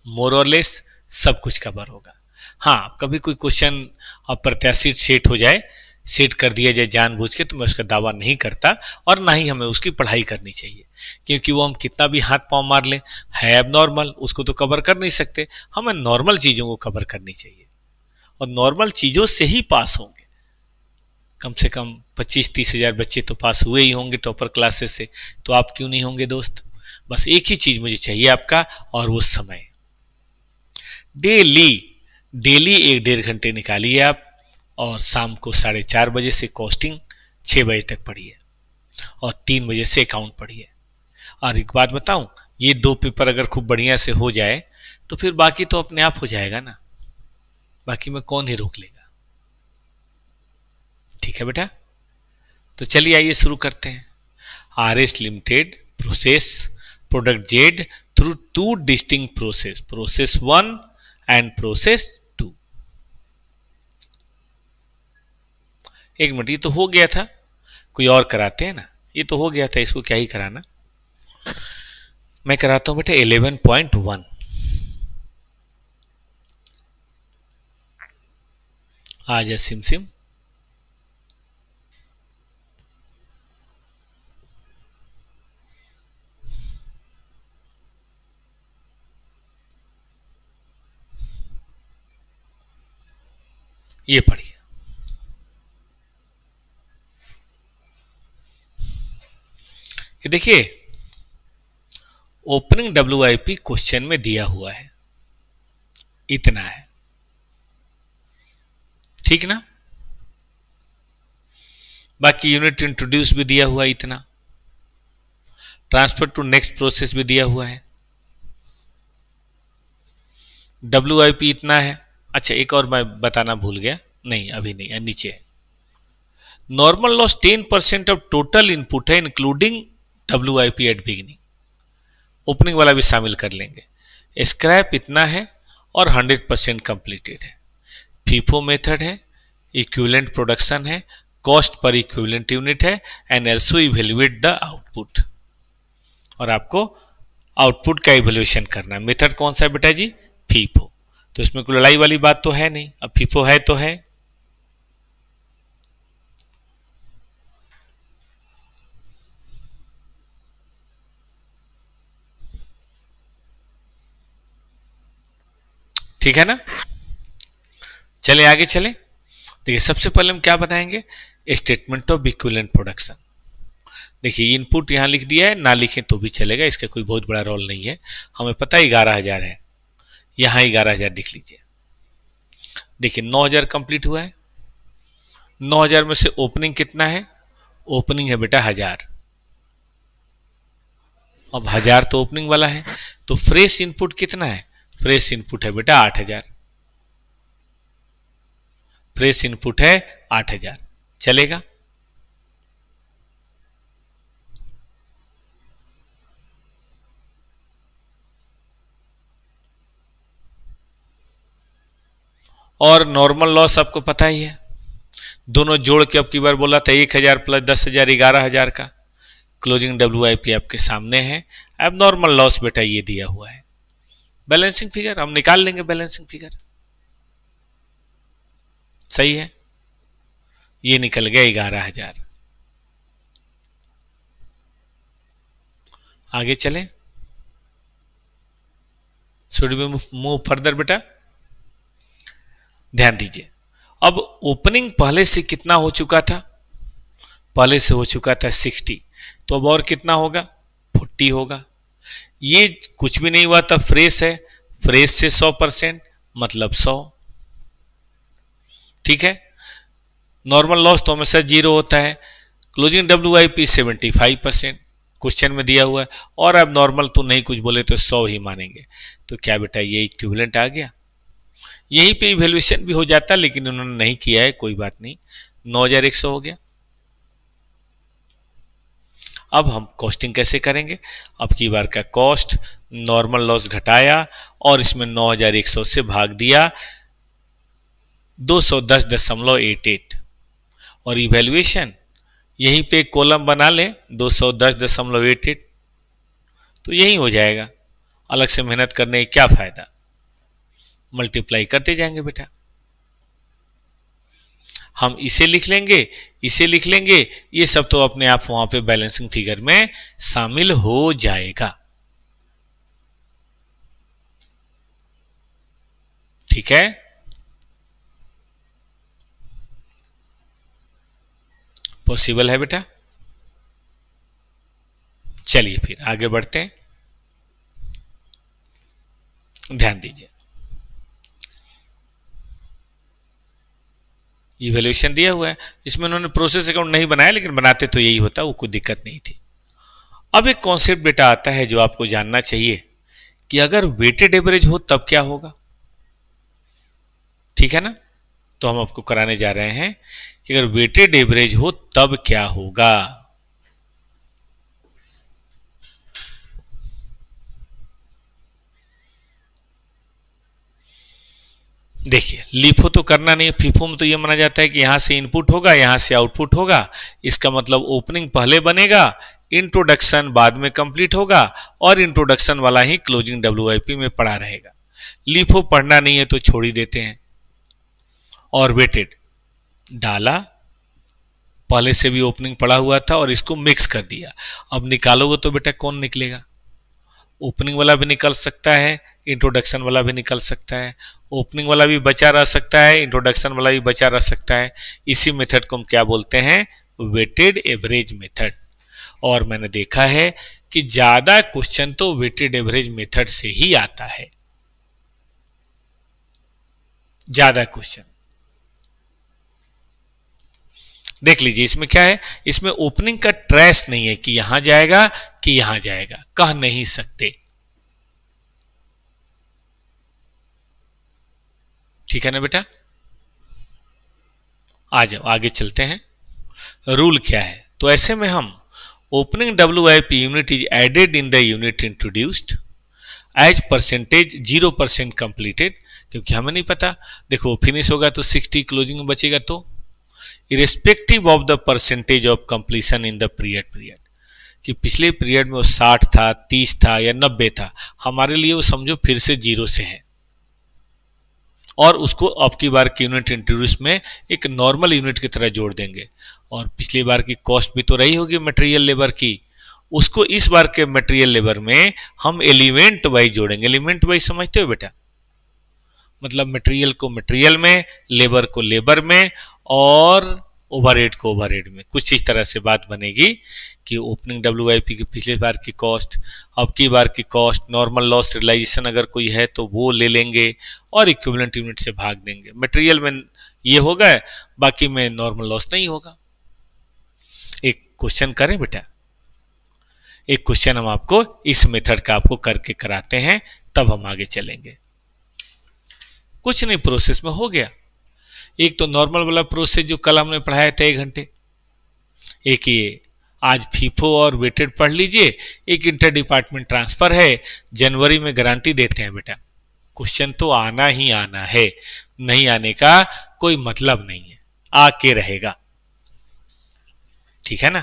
मोर और लेस सब कुछ कवर होगा। हाँ, कभी कोई क्वेश्चन अप्रत्याशित सेट हो जाए, सेट कर दिया जाए जानबूझ के, तो मैं उसका दावा नहीं करता, और ना ही हमें उसकी पढ़ाई करनी चाहिए, क्योंकि वो हम कितना भी हाथ पांव मार लें, है एबनॉर्मल, उसको तो कवर कर नहीं सकते। हमें नॉर्मल चीज़ों को कवर करनी चाहिए, और नॉर्मल चीज़ों से ही पास होंगे। कम से कम 25-30 हज़ार बच्चे तो पास हुए ही होंगे टॉपर क्लासेस से, तो आप क्यों नहीं होंगे दोस्त। बस एक ही चीज़ मुझे चाहिए आपका, और वो समय। डेली डेली 1-1.5 घंटे निकालिए आप, और शाम को 4:30 बजे से कॉस्टिंग 6 बजे तक पढ़िए, और 3 बजे से अकाउंट पढ़िए। और एक बात बताऊं, ये 2 पेपर अगर खूब बढ़िया से हो जाए तो फिर बाकी तो अपने आप हो जाएगा ना, बाकी में कौन ही रोक लेगा। ठीक है बेटा, तो चलिए आइए शुरू करते हैं। RS limited process product Z through 2 distinct process, process 1 and process 2। एक मिनट, ये तो हो गया था, कोई और कराते हैं ना। ये तो हो गया था, इसको क्या ही कराना। मैं कराता हूं बेटा 11.1। आ जा सिम सिम। ये पढ़िए कि देखिए, ओपनिंग WIP क्वेश्चन में दिया हुआ है, इतना है, ठीक ना। बाकी यूनिट इंट्रोड्यूस भी दिया हुआ है इतना, ट्रांसफर टू नेक्स्ट प्रोसेस भी दिया हुआ है, WIP इतना है। अच्छा, एक और मैं बताना भूल गया, नहीं अभी नहीं, नीचे है। Normal loss 10% of total input है, including WIP at beginning. Opening वाला भी शामिल कर लेंगे। स्क्रैप इतना है, और 100% कंप्लीटेड है। फीफो मेथड है, इक्विवेलेंट प्रोडक्शन है, कॉस्ट पर इक्विवेलेंट यूनिट है, and also evaluate the output. और आपको आउटपुट का इवेल्युएशन करना है। मेथड कौन सा है बेटा जी? फीफो। तो इसमें कोई लड़ाई वाली बात तो है नहीं, अब फीफो है तो है। ठीक है ना। चले आगे चले। देखिए, सबसे पहले हम क्या बताएंगे, स्टेटमेंट ऑफ इक्विवेलेंट प्रोडक्शन। देखिए, इनपुट यहां लिख दिया है, ना लिखें तो भी चलेगा, इसका कोई बहुत बड़ा रोल नहीं है। हमें पता है 11,000 है, यहां 11,000 लिख लीजिए। देखिए 9,000 कंप्लीट हुआ है, 9,000 में से ओपनिंग कितना है? ओपनिंग है बेटा 1,000। अब 1,000 तो ओपनिंग वाला है, तो फ्रेश इनपुट कितना है? फ्रेश इनपुट है बेटा 8,000। फ्रेश इनपुट है 8,000, चलेगा। और नॉर्मल लॉस आपको पता ही है, दोनों जोड़ के अब की बार बोला था 1,000 प्लस 10,000 11,000 का। क्लोजिंग WIP आपके सामने है। अब नॉर्मल लॉस बेटा ये दिया हुआ है। बैलेंसिंग फिगर हम निकाल लेंगे, बैलेंसिंग फिगर सही है। ये निकल गया 11,000। आगे चलें, शुड वी मूव फर्दर बेटा? ध्यान दीजिए, अब ओपनिंग पहले से कितना हो चुका था? पहले से हो चुका था 60, तो अब और कितना होगा? 40 होगा। ये कुछ भी नहीं हुआ था, फ्रेश है, फ्रेश से 100% मतलब 100। ठीक है, नॉर्मल लॉस तो हमेशा जीरो होता है। क्लोजिंग WIP 75% क्वेश्चन में दिया हुआ है, और अब नॉर्मल तो नहीं कुछ बोले तो 100 ही मानेंगे। तो क्या बेटा ये इक्विवेलेंट आ गया? यहीं पे इवैल्यूएशन भी हो जाता, लेकिन उन्होंने नहीं किया है, कोई बात नहीं। 9100 हो गया। अब हम कॉस्टिंग कैसे करेंगे? अब की बार का कॉस्ट नॉर्मल लॉस घटाया और इसमें 9100 से भाग दिया 210.88, और इवैल्यूएशन यहीं पे कॉलम बना ले 210.88, तो यही हो जाएगा। अलग से मेहनत करने का क्या फायदा? मल्टीप्लाई करते जाएंगे बेटा। हम इसे लिख लेंगे, इसे लिख लेंगे, ये सब तो अपने आप वहां पे बैलेंसिंग फिगर में शामिल हो जाएगा। ठीक है, पॉसिबल है बेटा। चलिए फिर आगे बढ़ते हैं, ध्यान दीजिए। इवैल्यूएशन दिया हुआ है, इसमें उन्होंने प्रोसेस अकाउंट नहीं बनाया, लेकिन बनाते तो यही होता, वो कोई दिक्कत नहीं थी। अब एक कॉन्सेप्ट बेटा आता है जो आपको जानना चाहिए कि अगर वेटेड एवरेज हो तब क्या होगा। ठीक है ना, तो हम आपको कराने जा रहे हैं कि अगर वेटेड एवरेज हो तब क्या होगा। देखिए, लीफो तो करना नहीं है, फीफो में तो यह माना जाता है कि यहां से इनपुट होगा, यहां से आउटपुट होगा। इसका मतलब ओपनिंग पहले बनेगा, इंट्रोडक्शन बाद में कंप्लीट होगा, और इंट्रोडक्शन वाला ही क्लोजिंग WIP में पड़ा रहेगा। लीफो पढ़ना नहीं है तो छोड़ ही देते हैं। और वेटेड डाला, पहले से भी ओपनिंग पड़ा हुआ था और इसको मिक्स कर दिया। अब निकालोगे तो बेटा कौन निकलेगा? ओपनिंग वाला भी निकल सकता है, इंट्रोडक्शन वाला भी निकल सकता है। ओपनिंग वाला भी बचा रह सकता है, इंट्रोडक्शन वाला भी बचा रह सकता है। इसी मेथड को हम क्या बोलते हैं? Weighted average method. और मैंने देखा है कि ज्यादा क्वेश्चन तो वेटेड एवरेज मेथड से ही आता है, ज्यादा क्वेश्चन। देख लीजिए इसमें क्या है, इसमें ओपनिंग का ट्रेस नहीं है कि यहां जाएगा कि यहां जाएगा, कह नहीं सकते। ठीक है ना बेटा? आ जाओ आगे चलते हैं। रूल क्या है? तो ऐसे में हम opening WIP unit is added in the unit introduced as percentage 0% completed, क्योंकि हमें नहीं पता। देखो फिनिश होगा तो 60, क्लोजिंग में बचेगा तो irrespective of the percentage of completion in the period, कि पिछले पीरियड में वो 60 था, 30 था या 90 था, हमारे लिए वो समझो फिर से जीरो से है, और उसको अब की बार की यूनिट इंट्रोड्यूस में एक नॉर्मल यूनिट की तरह जोड़ देंगे। और पिछली बार की कॉस्ट भी तो रही होगी मटेरियल लेबर की, उसको इस बार के मटेरियल लेबर में हम एलिमेंट वाइज जोड़ेंगे। एलिमेंट वाइज समझते हो बेटा? मतलब मटेरियल को मटेरियल में, लेबर को लेबर में, और ओवरहेड को ओवरहेड में। कुछ इस तरह से बात बनेगी कि ओपनिंग WIP की पिछले बार की कॉस्ट, अब की बार की कॉस्ट, नॉर्मल लॉस रियलाइजेशन अगर कोई है तो वो ले लेंगे और इक्विवेलेंट यूनिट से भाग देंगे। मटेरियल में ये होगा, बाकी में नॉर्मल लॉस नहीं होगा। एक क्वेश्चन करें बेटा, एक क्वेश्चन हम आपको इस मेथड का आपको करके कराते हैं, तब हम आगे चलेंगे। कुछ नहीं, प्रोसेस में हो गया। एक तो नॉर्मल वाला प्रोसेस जो कल हमने पढ़ाया था 1 घंटे, एक ये आज फीफो और वेटेड पढ़ लीजिए, एक इंटर डिपार्टमेंट ट्रांसफर है, जनवरी में गारंटी देते हैं बेटा। क्वेश्चन तो आना ही आना है, नहीं आने का कोई मतलब नहीं है, आके रहेगा। ठीक है ना?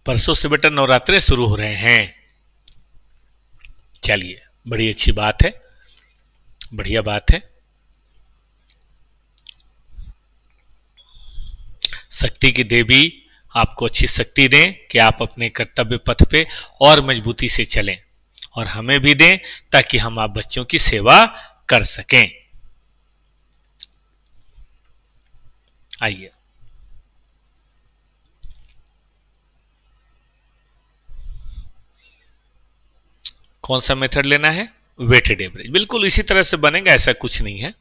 परसों से बेटा नवरात्रे शुरू हो रहे हैं। चलिए, बड़ी अच्छी बात है, बढ़िया बात है। शक्ति की देवी आपको अच्छी शक्ति दें कि आप अपने कर्तव्य पथ पे और मजबूती से चलें, और हमें भी दें ताकि हम आप बच्चों की सेवा कर सकें। आइए, कौन सा मेथड लेना है? Weighted average. बिल्कुल इसी तरह से बनेगा, ऐसा कुछ नहीं है।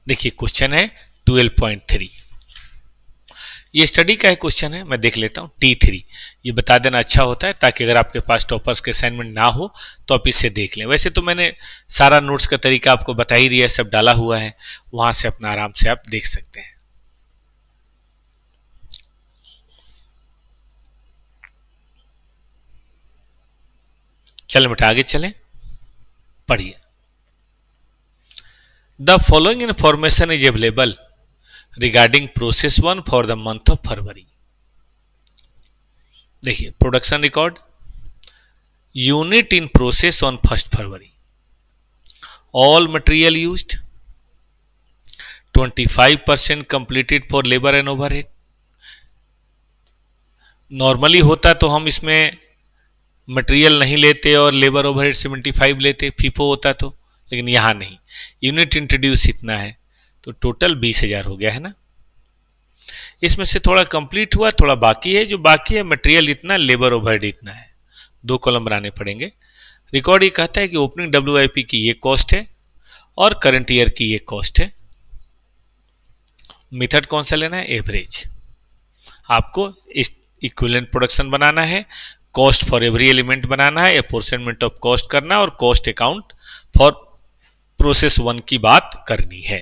देखिए क्वेश्चन है 12.3, ये स्टडी का है क्वेश्चन है, मैं देख लेता हूँ। T3 ये बता देना अच्छा होता है, ताकि अगर आपके पास टॉपर्स के असाइनमेंट ना हो तो आप इससे देख लें। वैसे तो मैंने सारा नोट्स का तरीका आपको बता ही दिया है, सब डाला हुआ है, वहां से अपना आराम से आप देख सकते हैं। चलें बेटा आगे चलें, पढ़िए। The following information is available regarding process 1 for the month of February. देखिए production record, unit in process on 1 February, all material used, 25% completed for labour and overhead. Normally होता तो हम इसमें मटेरियल नहीं लेते और लेबर ओवरहेड 75 लेते, FIFO होता तो, लेकिन यहां नहीं। यूनिट इंट्रोड्यूस इतना है, तो टोटल 20,000 हो गया है ना। इसमें से थोड़ा कंप्लीट हुआ, थोड़ा बाकी है, जो बाकी है मटेरियल इतना, लेबर ओवरहेड इतना है, 2 कॉलम बनाने पड़ेंगे। रिकॉर्ड ये कहता है कि ओपनिंग डब्ल्यूआईपी की ये कॉस्ट है और करंट ईयर की ये कॉस्ट है। मेथड कौन सा लेना है? एवरेज। आपको इक्विवेलेंट प्रोडक्शन बनाना है, कॉस्ट फॉर एवरी एलिमेंट बनाना है, अपोर्शनमेंट ऑफ कॉस्ट करना, और कॉस्ट अकाउंट फॉर प्रोसेस 1 की बात करनी है।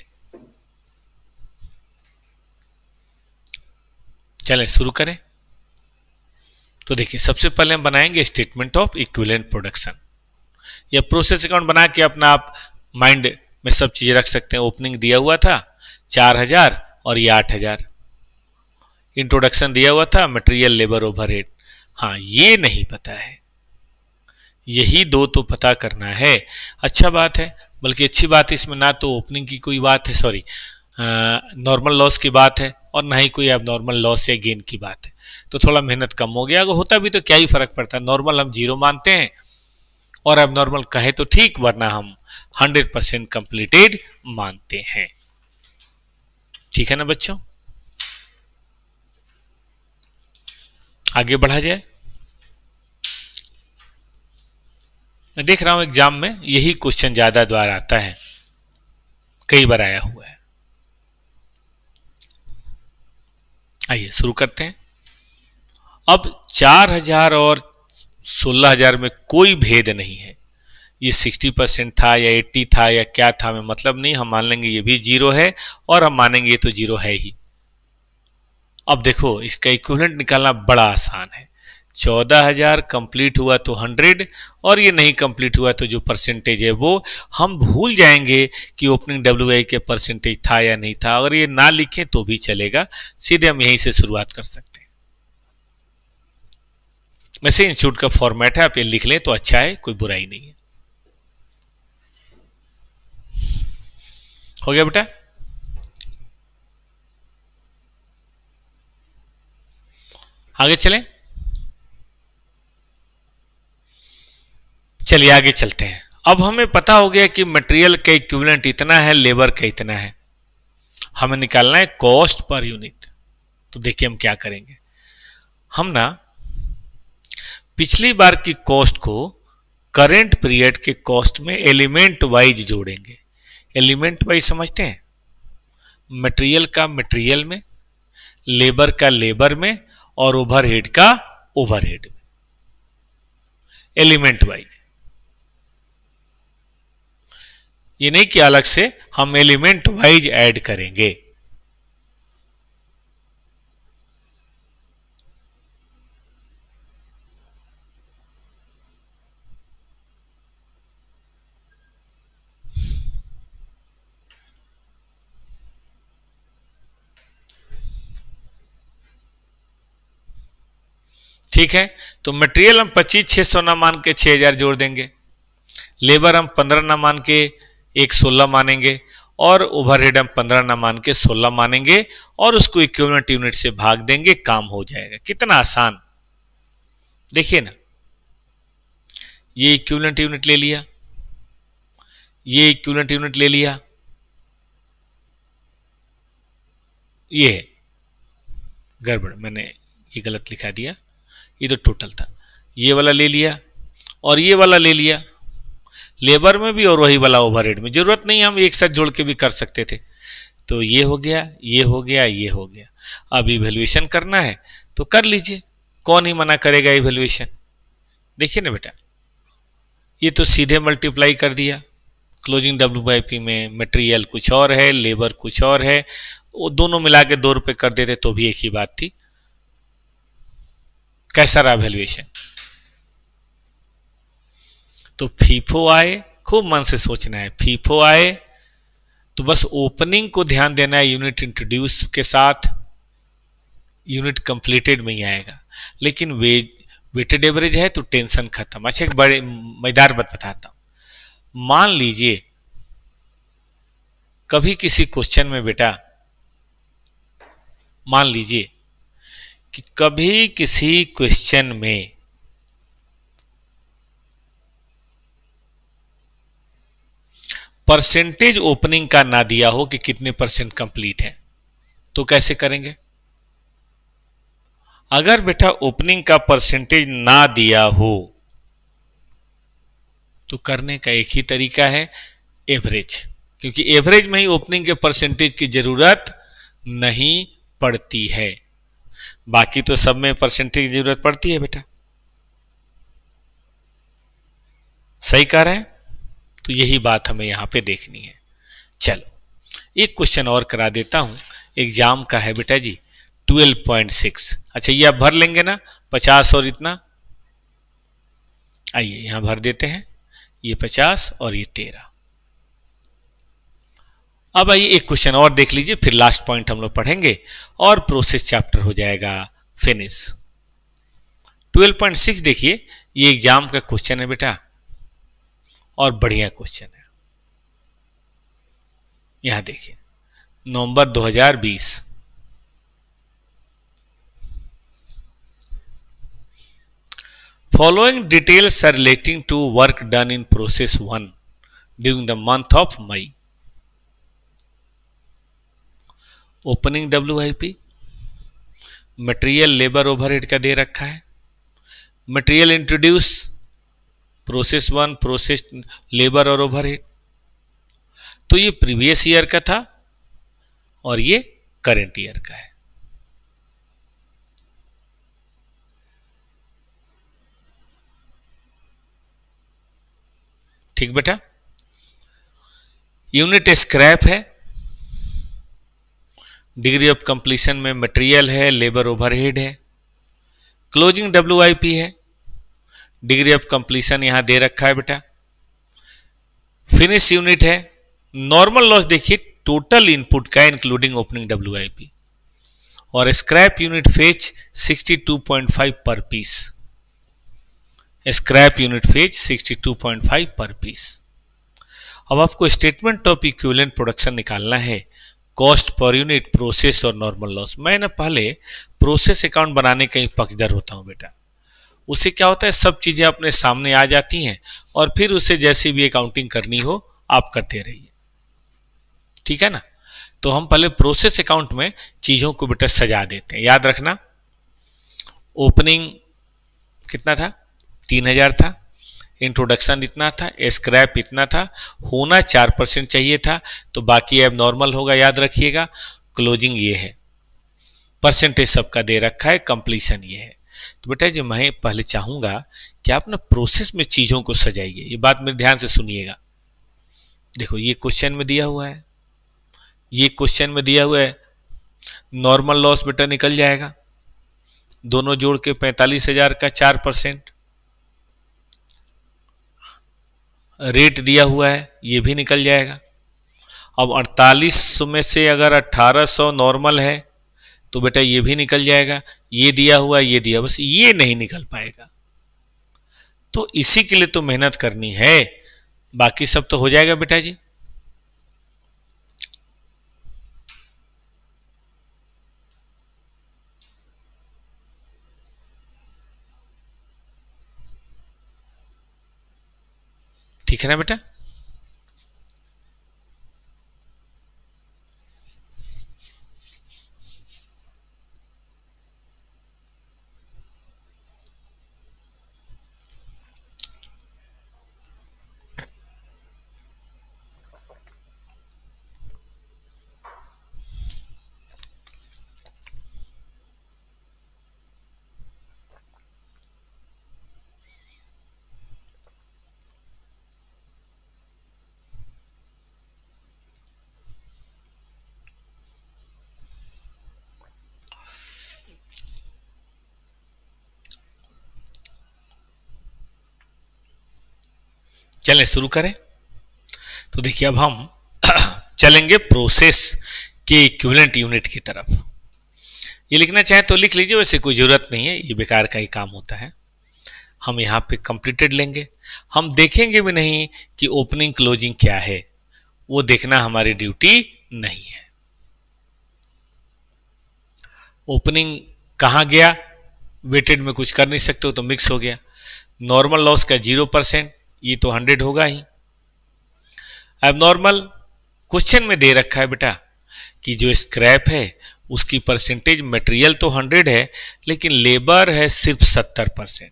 चलें शुरू करें। तो देखिए सबसे पहले हम बनाएंगे स्टेटमेंट ऑफ इक्विवेलेंट प्रोडक्शन, या प्रोसेस अकाउंट बना के अपना आप माइंड में सब चीजें रख सकते हैं। ओपनिंग दिया हुआ था 4,000 और ये 8,000, इंट्रोडक्शन दिया हुआ था, मटेरियल लेबर ओवरहेड। हाँ ये नहीं पता है, यही 2 तो पता करना है। अच्छा बात है, बल्कि अच्छी बात है, इसमें ना तो ओपनिंग की कोई बात है, सॉरी नॉर्मल लॉस की बात है, और ना ही कोई अब नॉर्मल लॉस या गेन की बात है। तो थोड़ा मेहनत कम हो गया, अगर होता भी तो क्या ही फर्क पड़ता है। नॉर्मल हम 0 मानते हैं, और अब नॉर्मल कहे तो ठीक, वरना हम 100% कंप्लीटेड मानते हैं। ठीक है ना बच्चों, आगे बढ़ा जाए। मैं देख रहा हूं एग्जाम में यही क्वेश्चन ज्यादा बार आता है, कई बार आया हुआ है। आइए शुरू करते हैं। अब 4,000 और 16,000 में कोई भेद नहीं है, ये 60% था या 80 था या क्या था, हमें मतलब नहीं। हम मान लेंगे ये भी 0 है, और हम मानेंगे ये तो 0 है ही। अब देखो इसका इक्विवेलेंट निकालना बड़ा आसान है। 14,000 कंप्लीट हुआ तो 100, और ये नहीं कंप्लीट हुआ तो जो परसेंटेज है वो हम भूल जाएंगे कि ओपनिंग डब्ल्यूआई के परसेंटेज था या नहीं था। अगर ये ना लिखें तो भी चलेगा, सीधे हम यहीं से शुरुआत कर सकते हैं। वैसे इंस्टीट्यूट का फॉर्मेट है, आप ये लिख लें तो अच्छा है, कोई बुराई नहीं है। हो गया बेटा, आगे चलें। चलिए आगे चलते हैं। अब हमें पता हो गया कि मटेरियल का इक्विवेलेंट इतना है, लेबर का इतना है, हमें निकालना है कॉस्ट पर यूनिट। तो देखिए हम क्या करेंगे। हम ना पिछली बार की कॉस्ट को करेंट पीरियड के कॉस्ट में एलिमेंट वाइज जोड़ेंगे। एलिमेंट वाइज समझते हैं? मटेरियल का मटेरियल में, लेबर का लेबर में, और ओवरहेड का ओवरहेड में, एलिमेंट वाइज। ये नहीं कि अलग से, हम एलिमेंट वाइज ऐड करेंगे। ठीक है, तो मटेरियल हम 25,600 ना मान के 6,000 जोड़ देंगे, लेबर हम 15 ना मान के 16 मानेंगे, और ओवरहेड हम 15 ना मान के 16 मानेंगे, और उसको इक्विवेलेंट यूनिट से भाग देंगे, काम हो जाएगा। कितना आसान, देखिए ना, ये इक्विवेलेंट यूनिट ले लिया, ये इक्विवेलेंट यूनिट ले लिया, ये है गड़बड़, मैंने ये गलत लिखा दिया, ये तो टोटल था, ये वाला ले लिया और ये वाला ले लिया, लेबर में भी और वही वाला ओवरहेड में, जरूरत नहीं हम एक साथ जोड़ के भी कर सकते थे। तो ये हो गया, ये हो गया, ये हो गया। अब इवैल्यूएशन करना है तो कर लीजिए, कौन ही मना करेगा इवैल्यूएशन। देखिए ना बेटा, ये तो सीधे मल्टीप्लाई कर दिया, क्लोजिंग WIP में मटेरियल कुछ और है, लेबर कुछ और है, वो दोनों मिला के 2 रुपये कर देते तो भी एक ही बात थी। कैसा रहा वैल्यूएशन? तो फीफो आए, खूब मन से सोचना है, फीफो आए तो बस ओपनिंग को ध्यान देना है, यूनिट इंट्रोड्यूस के साथ यूनिट कंप्लीटेड में ही आएगा। लेकिन वेटेड एवरेज है तो टेंशन खत्म। अच्छा, एक बड़े मजेदार बात बताता हूं। मान लीजिए कभी किसी क्वेश्चन में बेटा, मान लीजिए कि कभी किसी क्वेश्चन में परसेंटेज ओपनिंग का ना दिया हो कि कितने % कंप्लीट है, तो कैसे करेंगे? अगर बेटा ओपनिंग का परसेंटेज ना दिया हो तो करने का एक ही तरीका है, एवरेज, क्योंकि एवरेज में ही ओपनिंग के परसेंटेज की जरूरत नहीं पड़ती है, बाकी तो सब में परसेंटेज की जरूरत पड़ती है बेटा। सही कह रहे हैं? तो यही बात हमें यहां पे देखनी है। चलो एक क्वेश्चन और करा देता हूं, एग्जाम का है बेटा जी 12.6। अच्छा, ये आप भर लेंगे ना, 50 और इतना, आइए यहां भर देते हैं, ये 50 और ये 13। अब आइए एक क्वेश्चन और देख लीजिए, फिर लास्ट पॉइंट हम लोग पढ़ेंगे और प्रोसेस चैप्टर हो जाएगा फिनिश। 12.6 देखिए, ये एग्जाम का क्वेश्चन है बेटा, और बढ़िया क्वेश्चन है। यहां देखिए, November 2020, following details are relating to work done in process 1 during the month of May. Opening WIP, material labour overhead का दे रखा है, material introduce process 1, process labour और ओवरहेड। तो ये प्रीवियस ईयर का था और ये करंट ईयर का है। ठीक बेटा, यूनिट स्क्रैप है, डिग्री ऑफ कंप्लीशन में मटेरियल है, लेबर ओवरहेड है, क्लोजिंग WIP है, डिग्री ऑफ कंप्लीशन यहां दे रखा है बेटा, फिनिश यूनिट है, नॉर्मल लॉस देखिए टोटल इनपुट का इंक्लूडिंग ओपनिंग WIP, और स्क्रैप यूनिट फेच 62.5 पर पीस, स्क्रैप यूनिट फेच 62.5 पर पीस। अब आपको स्टेटमेंट ऑफ इक्विवेलेंट प्रोडक्शन निकालना है, कॉस्ट पर यूनिट, प्रोसेस और नॉर्मल लॉस। मैं ना पहले प्रोसेस अकाउंट बनाने का ही पक्षधर होता हूं बेटा, उससे क्या होता है, सब चीजें अपने सामने आ जाती हैं और फिर उससे जैसी भी अकाउंटिंग करनी हो आप करते रहिए, ठीक है ना। तो हम पहले प्रोसेस अकाउंट में चीजों को बेटा सजा देते हैं। याद रखना, ओपनिंग कितना था, 3000 था, इंट्रोडक्शन इतना था, स्क्रैप इतना था, होना 4% चाहिए था, तो बाकी अब नॉर्मल होगा, याद रखिएगा। क्लोजिंग ये है, परसेंटेज सबका दे रखा है, कंप्लीशन ये है। तो बेटा जी मैं पहले चाहूंगा कि आप ना प्रोसेस में चीजों को सजाइए, ये बात मेरे ध्यान से सुनिएगा। देखो ये क्वेश्चन में दिया हुआ है, ये क्वेश्चन में दिया हुआ है, नॉर्मल लॉस बेटा निकल जाएगा, दोनों जोड़ के 45,000 का 4%, रेट दिया हुआ है ये भी निकल जाएगा। अब 48 में से अगर 1800 नॉर्मल है तो बेटा ये भी निकल जाएगा, ये दिया हुआ ये दिया, बस ये नहीं निकल पाएगा। तो इसी के लिए तो मेहनत करनी है, बाकी सब तो हो जाएगा बेटा जी। ठीक है ना बेटा। चलें शुरू करें। तो देखिए अब हम चलेंगे प्रोसेस के इक्विवेलेंट यूनिट की तरफ। ये लिखना चाहे तो लिख लीजिए, वैसे कोई ज़रूरत नहीं है, ये बेकार का ही काम होता है। हम यहाँ पे कंप्लीटेड लेंगे, हम देखेंगे भी नहीं कि ओपनिंग क्लोजिंग क्या है, वो देखना हमारी ड्यूटी नहीं है। ओपनिंग कहाँ गया, वेटेड में कुछ कर नहीं सकते हो तो मिक्स हो गया। नॉर्मल लॉस का 0%, ये तो 100 होगा ही। अब नॉर्मल क्वेश्चन में दे रखा है बेटा कि जो स्क्रैप है उसकी परसेंटेज, मटेरियल तो 100 है लेकिन लेबर है सिर्फ 70%,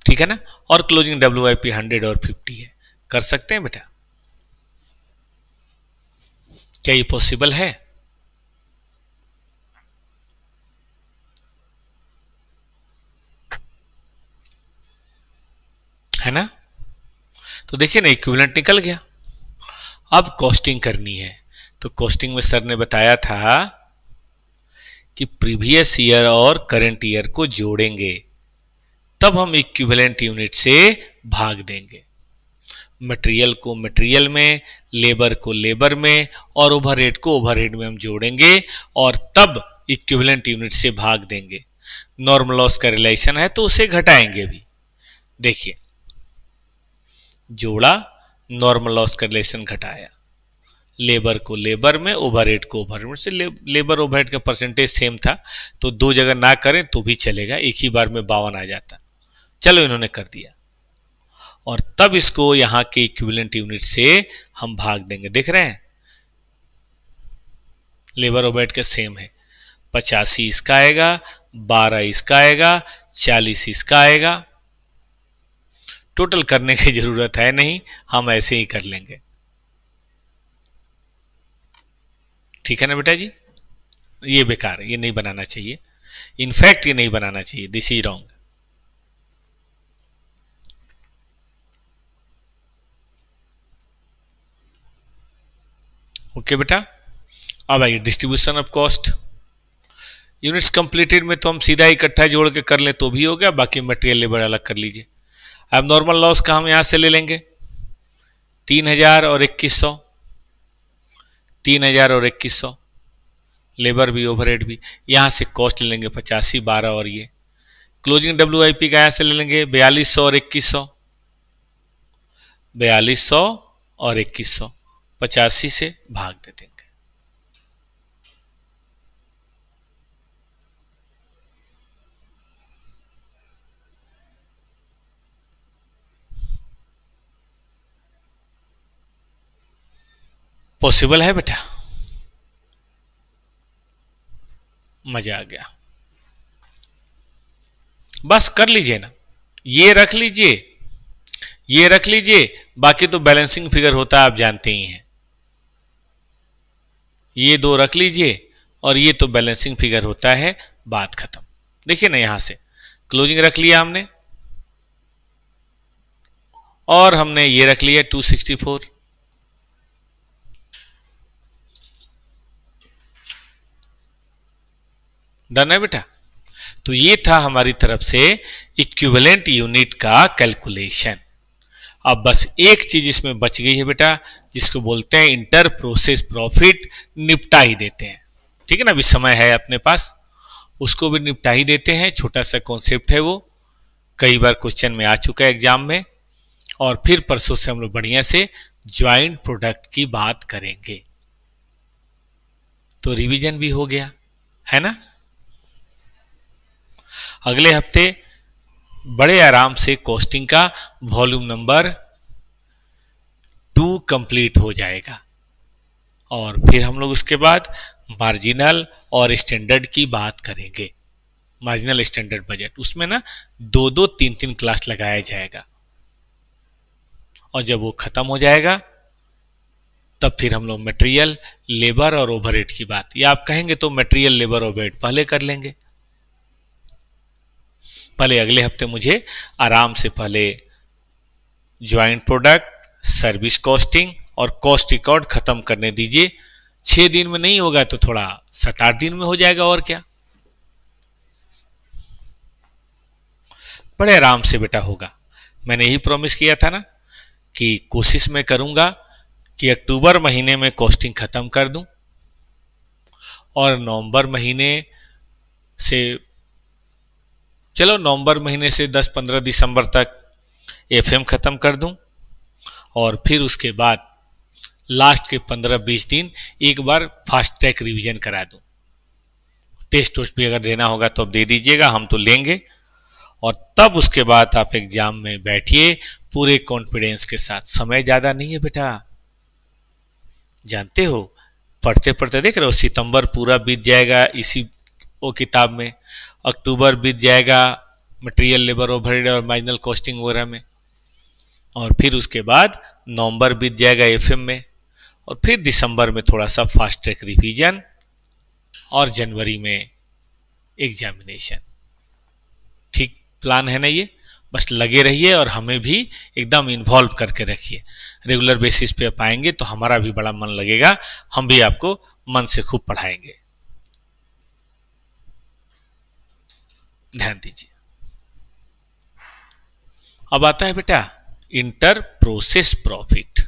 ठीक है ना। और क्लोजिंग WIP 100 और 50 है। कर सकते हैं बेटा, क्या ये पॉसिबल है? है ना। तो देखिए ना इक्विवेलेंट निकल गया। अब कॉस्टिंग करनी है, तो कॉस्टिंग में सर ने बताया था कि प्रीवियस ईयर और करंट ईयर को जोड़ेंगे, तब हम इक्विवेलेंट यूनिट से भाग देंगे। मटेरियल को मटेरियल में, लेबर को लेबर में और ओवरहेड को ओवरहेड में हम जोड़ेंगे और तब इक्विवेलेंट यूनिट से भाग देंगे। नॉर्मल लॉस का रिलेशन है तो उसे घटाएंगे भी। देखिए जोड़ा, नॉर्मल लॉस का रिलेशन घटाया, लेबर को लेबर में, ओवरहेड को ओवरहेड में से। लेबर ओवरहेड का परसेंटेज सेम था तो दो जगह ना करें तो भी चलेगा, एक ही बार में 52 आ जाता। चलो इन्होंने कर दिया और तब इसको यहां के इक्विवेलेंट यूनिट से हम भाग देंगे। देख रहे हैं लेबर ओवरहेड का सेम है, 85 इसका आएगा, 12 इसका आएगा, 40 इसका आएगा। टोटल करने की जरूरत है नहीं, हम ऐसे ही कर लेंगे। ठीक है ना बेटा जी। ये बेकार है, ये नहीं बनाना चाहिए, इनफैक्ट ये नहीं बनाना चाहिए, दिस इज रॉन्ग। ओके बेटा। अब आइए distribution of cost. Units completed में तो हम सीधा इकट्ठा जोड़ के कर लें तो भी हो गया, बाकी मटेरियल लेबर अलग कर लीजिए। अब नॉर्मल लॉस का हम यहां से ले लेंगे 3000 और 2100, 3000 और 2100, लेबर भी ओवरहेड भी। यहां से कॉस्ट ले लेंगे 85, 12 और ये क्लोजिंग WIP का यहां से ले लेंगे 4200 और 2100, 4200 और 2100, 85 से भाग दे देंगे। पॉसिबल है बेटा, मजा आ गया। बस कर लीजिए ना, ये रख लीजिए, ये रख लीजिए, बाकी तो बैलेंसिंग फिगर होता है, आप जानते ही हैं। ये दो रख लीजिए और ये तो बैलेंसिंग फिगर होता है, बात खत्म। देखिए ना यहां से क्लोजिंग रख लिया हमने और हमने ये रख लिया 264। डन है बेटा। तो ये था हमारी तरफ से इक्विवेलेंट यूनिट का कैलकुलेशन। अब बस एक चीज इसमें बच गई है बेटा, जिसको बोलते हैं इंटर प्रोसेस प्रॉफिट, निपटा ही देते हैं। ठीक है ना, अभी समय है अपने पास, उसको भी निपटा ही देते हैं। छोटा सा कॉन्सेप्ट है वो, कई बार क्वेश्चन में आ चुका है एग्जाम में। और फिर परसों से हम लोग बढ़िया से ज्वाइंट प्रोडक्ट की बात करेंगे। तो रिवीजन भी हो गया है ना। अगले हफ्ते बड़े आराम से कॉस्टिंग का वॉल्यूम नंबर 2 कंप्लीट हो जाएगा। और फिर हम लोग उसके बाद मार्जिनल और स्टैंडर्ड की बात करेंगे। मार्जिनल स्टैंडर्ड बजट, उसमें ना 2-2, 3-3 क्लास लगाया जाएगा। और जब वो खत्म हो जाएगा तब फिर हम लोग मटेरियल, लेबर और ओवरहेड की बात, या आप कहेंगे तो मटेरियल, लेबर, ओवरहेड पहले कर लेंगे। पहले अगले हफ्ते मुझे आराम से पहले ज्वाइंट प्रोडक्ट, सर्विस कॉस्टिंग और कॉस्ट रिकॉर्ड खत्म करने दीजिए। 6 दिन में नहीं होगा तो थोड़ा 7-8 दिन में हो जाएगा, और क्या। बड़े आराम से बेटा होगा। मैंने यही प्रॉमिस किया था ना कि कोशिश मैं करूंगा कि अक्टूबर महीने में कॉस्टिंग खत्म कर दूं और नवंबर महीने से, चलो नवंबर महीने से 10-15 दिसंबर तक एफएम खत्म कर दूं। और फिर उसके बाद लास्ट के 15-20 दिन एक बार फास्ट ट्रैक रिवीजन करा दूं। टेस्ट वोस्ट भी अगर देना होगा तो अब दे दीजिएगा, हम तो लेंगे। और तब उसके बाद आप एग्जाम में बैठिए पूरे कॉन्फिडेंस के साथ। समय ज़्यादा नहीं है बेटा, जानते हो, पढ़ते पढ़ते देख रहे हो, सितंबर पूरा बीत जाएगा इसी वो किताब में, अक्टूबर बीत जाएगा मटेरियल, लेबर, ओवरहेड और मार्जिनल कॉस्टिंग वगैरह में, और फिर उसके बाद नवंबर बीत जाएगा एफएम में, और फिर दिसंबर में थोड़ा सा फास्ट ट्रैक रिवीजन, और जनवरी में एग्जामिनेशन। ठीक प्लान है ना ये। बस लगे रहिए और हमें भी एकदम इन्वॉल्व करके रखिए। रेगुलर बेसिस पे आप आएंगे तो हमारा भी बड़ा मन लगेगा, हम भी आपको मन से खूब पढ़ाएंगे। ध्यान दीजिए। अब आता है बेटा इंटर प्रोसेस प्रॉफिट।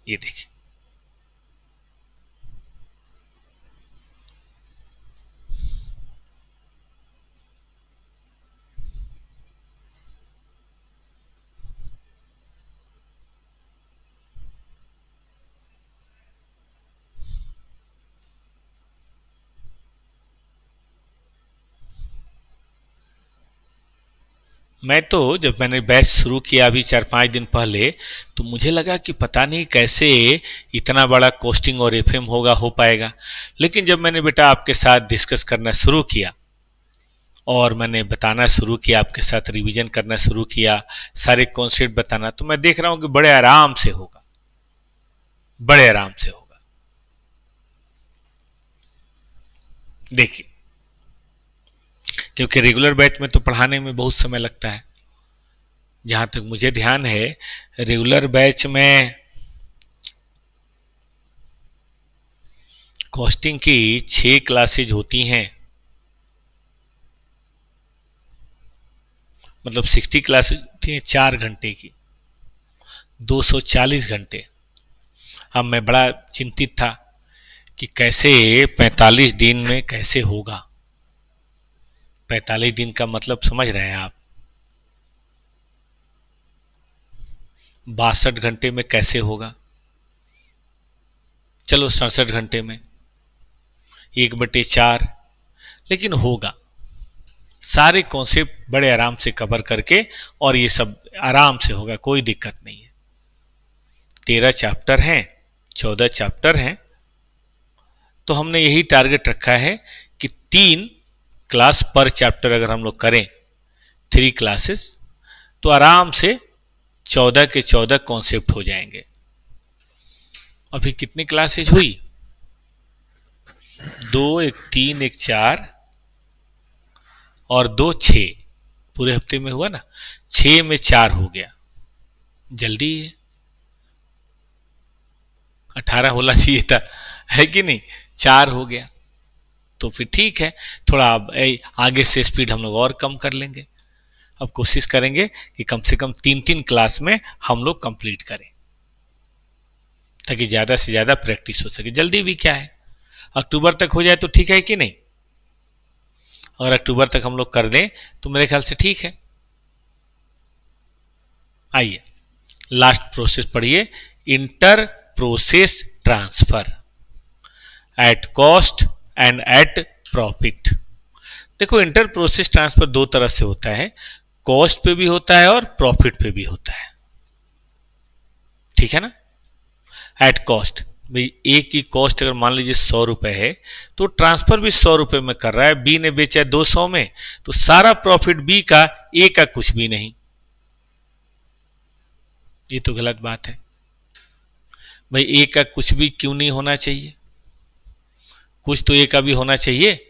ये देखिए, मैं तो जब मैंने बैच शुरू किया अभी 4-5 दिन पहले, तो मुझे लगा कि पता नहीं कैसे इतना बड़ा कॉस्टिंग और एफएम होगा, हो पाएगा। लेकिन जब मैंने बेटा आपके साथ डिस्कस करना शुरू किया और मैंने बताना शुरू किया, आपके साथ रिवीजन करना शुरू किया, सारे कॉन्सेप्ट बताना, तो मैं देख रहा हूं कि बड़े आराम से होगा, बड़े आराम से होगा। देखिए, क्योंकि रेगुलर बैच में तो पढ़ाने में बहुत समय लगता है। जहां तक मुझे ध्यान है, रेगुलर बैच में कॉस्टिंग की 6 क्लासेज होती हैं, मतलब 60 क्लासेज होती हैं 4 घंटे की, 240 घंटे। अब मैं बड़ा चिंतित था कि कैसे 45 दिन में कैसे होगा। 45 दिन का मतलब समझ रहे हैं आप, 62 घंटे में कैसे होगा। चलो 67 घंटे में 1/4, लेकिन होगा। सारे कॉन्सेप्ट बड़े आराम से कवर करके, और ये सब आराम से होगा, कोई दिक्कत नहीं है। 13 चैप्टर हैं, 14 चैप्टर हैं, तो हमने यही टारगेट रखा है कि 3 क्लास पर चैप्टर अगर हम लोग करें, 3 क्लासेस, तो आराम से 14 के 14 कॉन्सेप्ट हो जाएंगे। अभी कितनी क्लासेज हुई? 2, 1 3, 1 4 और 2 6, पूरे हफ्ते में हुआ ना। 6 में 4 हो गया, जल्दी है। 18 होना चाहिए था, है कि नहीं? 4 हो गया, तो फिर ठीक है। थोड़ा अब आगे से स्पीड हम लोग और कम कर लेंगे। अब कोशिश करेंगे कि कम से कम 3-3 क्लास में हम लोग कंप्लीट करें। ताकि ज़्यादा से ज़्यादा प्रैक्टिस हो सके। जल्दी भी क्या है, अक्टूबर तक हो जाए तो ठीक है कि नहीं। अगर अक्टूबर तक हम लोग कर दें तो मेरे ख्याल से ठीक है। आइए लास्ट प्रोसेस पढ़िए, inter process transfer at cost and at profit. देखो इंटर प्रोसेस ट्रांसफर दो तरह से होता है, कॉस्ट पे भी होता है और प्रॉफिट पे भी होता है, ठीक है ना। एट कॉस्ट, भाई ए की कॉस्ट अगर मान लीजिए 100 रुपए है तो ट्रांसफर भी 100 रुपए में कर रहा है, बी ने बेचा 200 में, तो सारा प्रॉफिट बी का, ए का कुछ भी नहीं। ये तो गलत बात है भाई, ए का कुछ भी क्यों नहीं होना चाहिए, कुछ तो ए का भी होना चाहिए,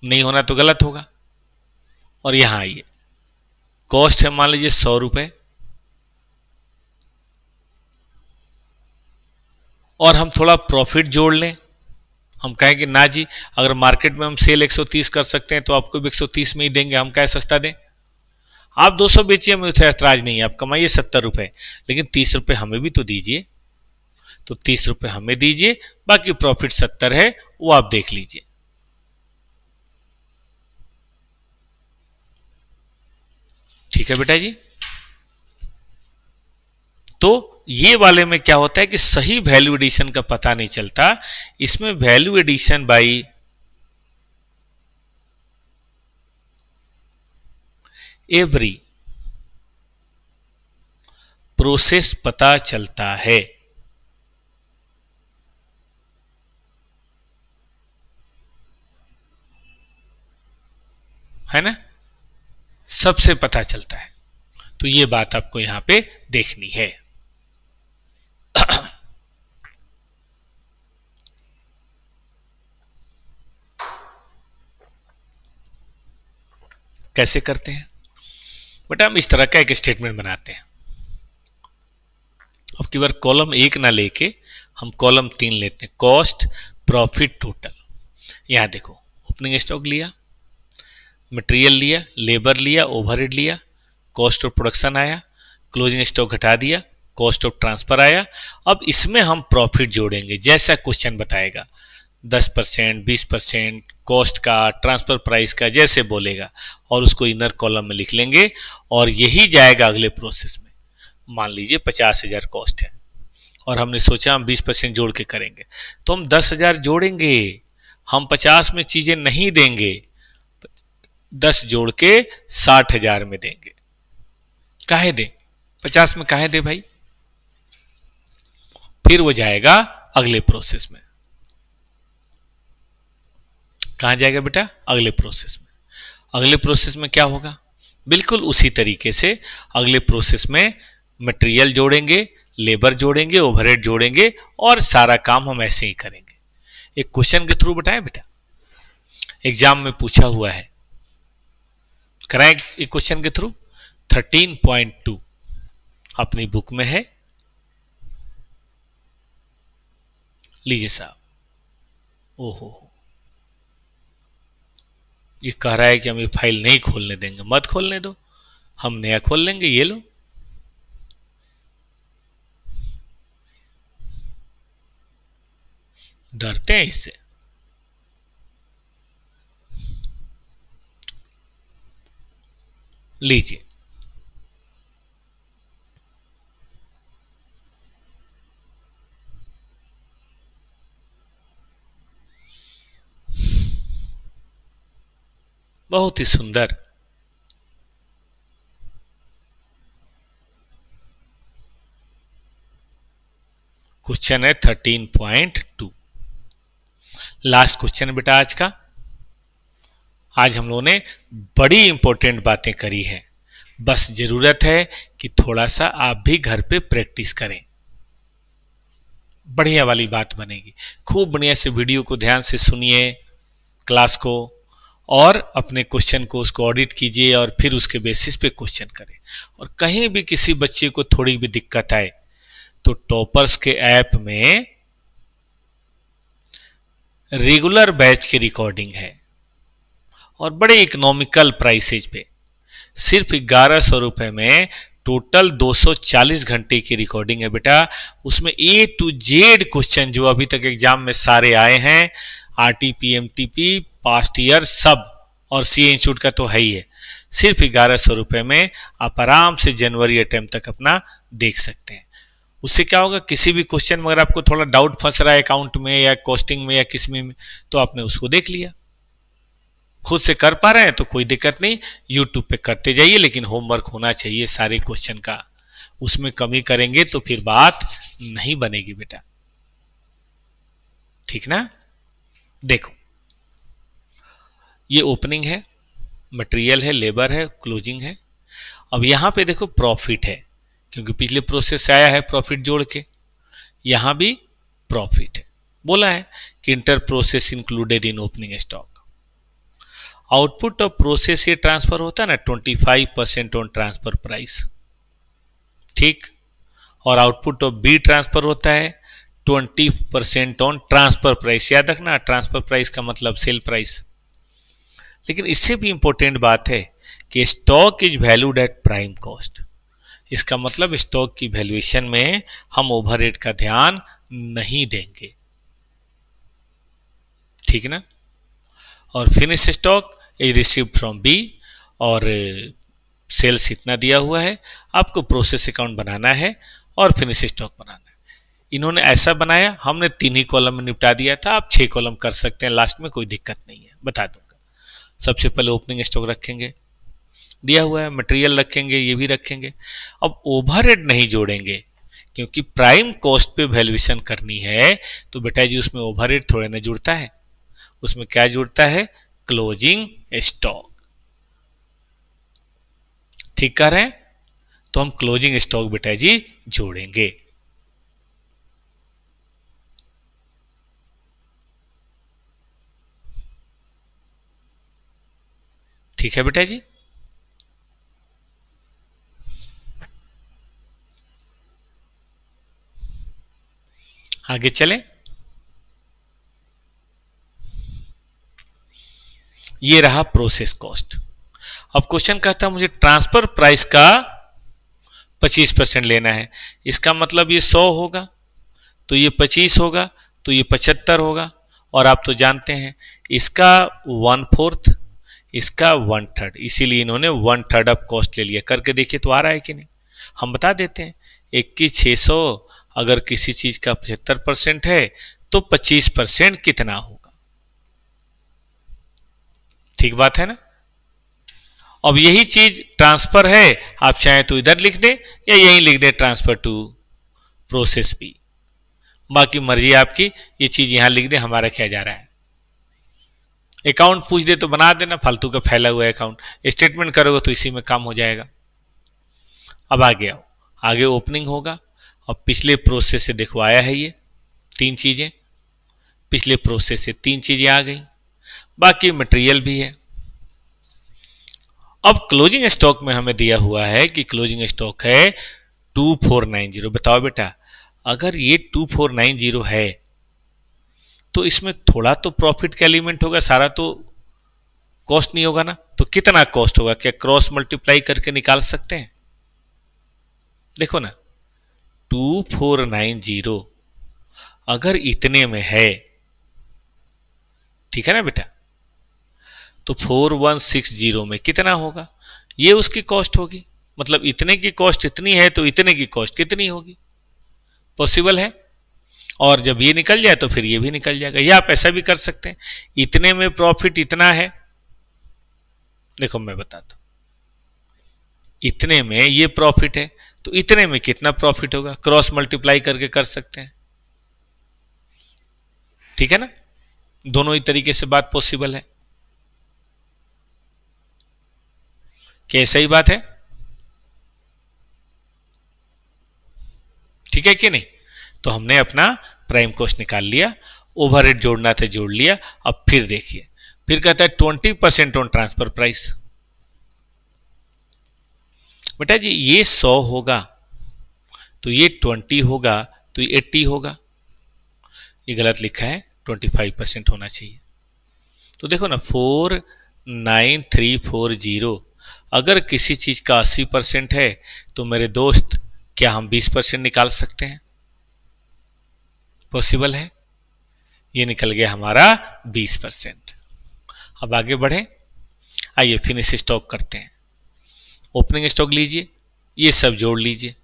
नहीं होना तो गलत होगा। और यहां आइए, कॉस्ट है मान लीजिए 100 रुपए, और हम थोड़ा प्रॉफिट जोड़ लें, हम कहेंगे ना जी अगर मार्केट में हम सेल 130 कर सकते हैं तो आपको भी 130 में ही देंगे, हम क्या सस्ता दें। आप 200 बेचिए, हमें उसे ऐतराज नहीं है, आप कमाइए 70 रुपए, लेकिन 30 रुपए हमें भी तो दीजिए। तो 30 रुपए हमें दीजिए, बाकी प्रॉफिट 70 है वो आप देख लीजिए। ठीक है बेटा जी। तो ये वाले में क्या होता है कि सही वैल्यू एडिशन का पता नहीं चलता, इसमें value addition by every process पता चलता है ना, सबसे पता चलता है। तो ये बात आपको यहां पे देखनी है। कैसे करते हैं बेटा, हम इस तरह का एक स्टेटमेंट बनाते हैं। अब की बार कॉलम 1 ना लेके हम कॉलम 3 लेते हैं, कॉस्ट प्रॉफिट टोटल। यहां देखो, ओपनिंग स्टॉक लिया, मटेरियल लिया, लेबर लिया, ओवरहेड लिया, कॉस्ट ऑफ प्रोडक्शन आया, क्लोजिंग स्टॉक घटा दिया, कॉस्ट ऑफ ट्रांसफर आया। अब इसमें हम प्रॉफिट जोड़ेंगे जैसा क्वेश्चन बताएगा, 10%, 20%, कॉस्ट का, ट्रांसफर प्राइस का, जैसे बोलेगा, और उसको इनर कॉलम में लिख लेंगे और यही जाएगा अगले प्रोसेस में। मान लीजिए 50,000 कॉस्ट है और हमने सोचा हम 20% जोड़ के करेंगे, तो हम 10,000 जोड़ेंगे, हम 50 में चीजें नहीं देंगे, 10 जोड़ के 60,000 में देंगे। काहे दे, 50 में काहे दे भाई। फिर वो जाएगा अगले प्रोसेस में। कहां जाएगा बेटा, अगले प्रोसेस में। अगले प्रोसेस में क्या होगा, बिल्कुल उसी तरीके से अगले प्रोसेस में मटेरियल जोड़ेंगे, लेबर जोड़ेंगे, ओवरहेड जोड़ेंगे और सारा काम हम ऐसे ही करेंगे। एक क्वेश्चन के थ्रू बताएं बेटा, एग्जाम में पूछा हुआ है, कराएं एक क्वेश्चन के थ्रू। 13.2 अपनी बुक में है, लीजिए साहब। ओहो, ये कह रहा है कि हम ये फाइल नहीं खोलने देंगे, मत खोलने दो, हम नया खोल लेंगे, ये लो। डरते हैं इससे। लीजिए, बहुत ही सुंदर। क्वेश्चन है 13.2, लास्ट क्वेश्चन है बेटा आज का। आज हम लोगों ने बड़ी इंपॉर्टेंट बातें करी है, बस जरूरत है कि थोड़ा सा आप भी घर पे प्रैक्टिस करें, बढ़िया वाली बात बनेगी। खूब बढ़िया से वीडियो को ध्यान से सुनिए, क्लास को, और अपने क्वेश्चन को उसको ऑडिट कीजिए और फिर उसके बेसिस पे क्वेश्चन करें। और कहीं भी किसी बच्चे को थोड़ी भी दिक्कत आए तो टॉपर्स के ऐप में रेगुलर बैच की रिकॉर्डिंग है और बड़े इकोनॉमिकल प्राइसेज पे, सिर्फ 1100 रुपए में टोटल 240 घंटे की रिकॉर्डिंग है बेटा। उसमें ए टू जेड क्वेश्चन जो अभी तक एग्जाम में सारे आए हैं, आरटीपी, एमटीपी, पास्ट ईयर सब, और सी इंस्टीट्यूट का तो है ही है। सिर्फ 1100 रुपये में आप आराम से जनवरी अटेम्प्ट तक अपना देख सकते हैं। उससे क्या होगा, किसी भी क्वेश्चन में अगर आपको थोड़ा डाउट फंस रहा है अकाउंट में या कॉस्टिंग में या किस में, तो आपने उसको देख लिया, खुद से कर पा रहे हैं तो कोई दिक्कत नहीं, यूट्यूब पे करते जाइए, लेकिन होमवर्क होना चाहिए सारे क्वेश्चन का। उसमें कमी करेंगे तो फिर बात नहीं बनेगी बेटा, ठीक ना। देखो ये ओपनिंग है, मटेरियल है, लेबर है, क्लोजिंग है। अब यहां पे देखो प्रॉफिट है, क्योंकि पिछले प्रोसेस से आया है प्रॉफिट जोड़ के, यहां भी प्रॉफिट है। बोला है कि inter process included in opening stock. Output of process ये ट्रांसफर होता है ना 25% ऑन ट्रांसफर प्राइस, ठीक। और आउटपुट ऑफ बी ट्रांसफर होता है 20% ऑन ट्रांसफर प्राइस। याद रखना, ट्रांसफर प्राइस का मतलब सेल प्राइस। लेकिन इससे भी इंपॉर्टेंट बात है कि stock is valued at prime cost. इसका मतलब स्टॉक की वैल्यूएशन में हम ओवरहेड का ध्यान नहीं देंगे, ठीक ना। और finish stock is received from B, और सेल्स इतना दिया हुआ है, आपको प्रोसेस अकाउंट बनाना है और फिनिश स्टॉक बनाना है। इन्होंने ऐसा बनाया, हमने 3 ही कॉलम में निपटा दिया था, आप 6 कॉलम कर सकते हैं लास्ट में, कोई दिक्कत नहीं है, बता दूंगा। सबसे पहले ओपनिंग स्टॉक रखेंगे, दिया हुआ है, मटेरियल रखेंगे, ये भी रखेंगे। अब ओवरहेड नहीं जोड़ेंगे, क्योंकि प्राइम कॉस्ट पे वैल्यूएशन करनी है, तो बेटा जी उसमें ओवरहेड थोड़े ना जुड़ता है, उसमें क्या जुड़ता है, क्लोजिंग स्टॉक, ठीक कर रहे हैं। तो हम क्लोजिंग स्टॉक बेटा जी जोड़ेंगे। ठीक है बेटा जी। आगे चलें। ये रहा प्रोसेस कॉस्ट। अब क्वेश्चन कहता है मुझे ट्रांसफर प्राइस का 25% लेना है। इसका मतलब ये 100 होगा, तो ये 25 होगा, तो ये 75 होगा। और आप तो जानते हैं इसका 1/4, इसका 1/3, इसीलिए इन्होंने 1/3 ऑफ कॉस्ट ले लिया। करके देखिए तो आ रहा है कि नहीं। हम बता देते हैं 21,600, अगर किसी चीज का 75% है तो 25% कितना होगा, ठीक बात है ना। अब यही चीज ट्रांसफर है, आप चाहें तो इधर लिख दें या यहीं लिख दें ट्रांसफर टू प्रोसेस बी, बाकी मर्जी आपकी। ये चीज यहां लिख दें, हमारा क्या जा रहा है। अकाउंट पूछ दे तो बना देना, फालतू का फैला हुआ है अकाउंट। स्टेटमेंट करोगे तो इसी में काम हो जाएगा। अब आगे आओ, आगे ओपनिंग होगा। अब पिछले प्रोसेस से देखो आया है ये 3 चीजें, पिछले प्रोसेस से 3 चीजें आ गई, बाकी मटेरियल भी है। अब क्लोजिंग स्टॉक में हमें दिया हुआ है कि क्लोजिंग स्टॉक है 2490। बताओ बेटा, अगर ये 2490 है तो इसमें थोड़ा तो प्रॉफिट का एलिमेंट होगा, सारा तो कॉस्ट नहीं होगा ना। तो कितना कॉस्ट होगा, क्या क्रॉस मल्टीप्लाई करके निकाल सकते हैं। देखो ना 2490 अगर इतने में है, ठीक है ना बेटा, तो 4160 में कितना होगा, ये उसकी कॉस्ट होगी। मतलब इतने की कॉस्ट इतनी है तो इतने की कॉस्ट कितनी होगी, पॉसिबल है। और जब ये निकल जाए तो फिर ये भी निकल जाएगा। या आप ऐसा भी कर सकते हैं, इतने में प्रॉफिट इतना है, देखो मैं बताता हूं, इतने में ये प्रॉफिट है तो इतने में कितना प्रॉफिट होगा, क्रॉस मल्टीप्लाई करके कर सकते हैं, ठीक है ना। दोनों ही तरीके से बात पॉसिबल है। क्या सही बात है, ठीक है कि नहीं। तो हमने अपना प्राइम कॉस्ट निकाल लिया, ओवरहेड जोड़ना था जोड़ लिया। अब फिर देखिए, फिर कहता है 20% ऑन ट्रांसफर प्राइस। बेटा जी ये 100 होगा तो ये 20 होगा तो ये 80 होगा, ये गलत लिखा है, 25% होना चाहिए। तो देखो ना 49340, अगर किसी चीज का 80% है तो मेरे दोस्त क्या हम 20% निकाल सकते हैं? पॉसिबल है। ये निकल गया हमारा 20%। अब आगे बढ़े, आइए फिनिश स्टॉक करते हैं। ओपनिंग स्टॉक लीजिए, ये सब जोड़ लीजिए,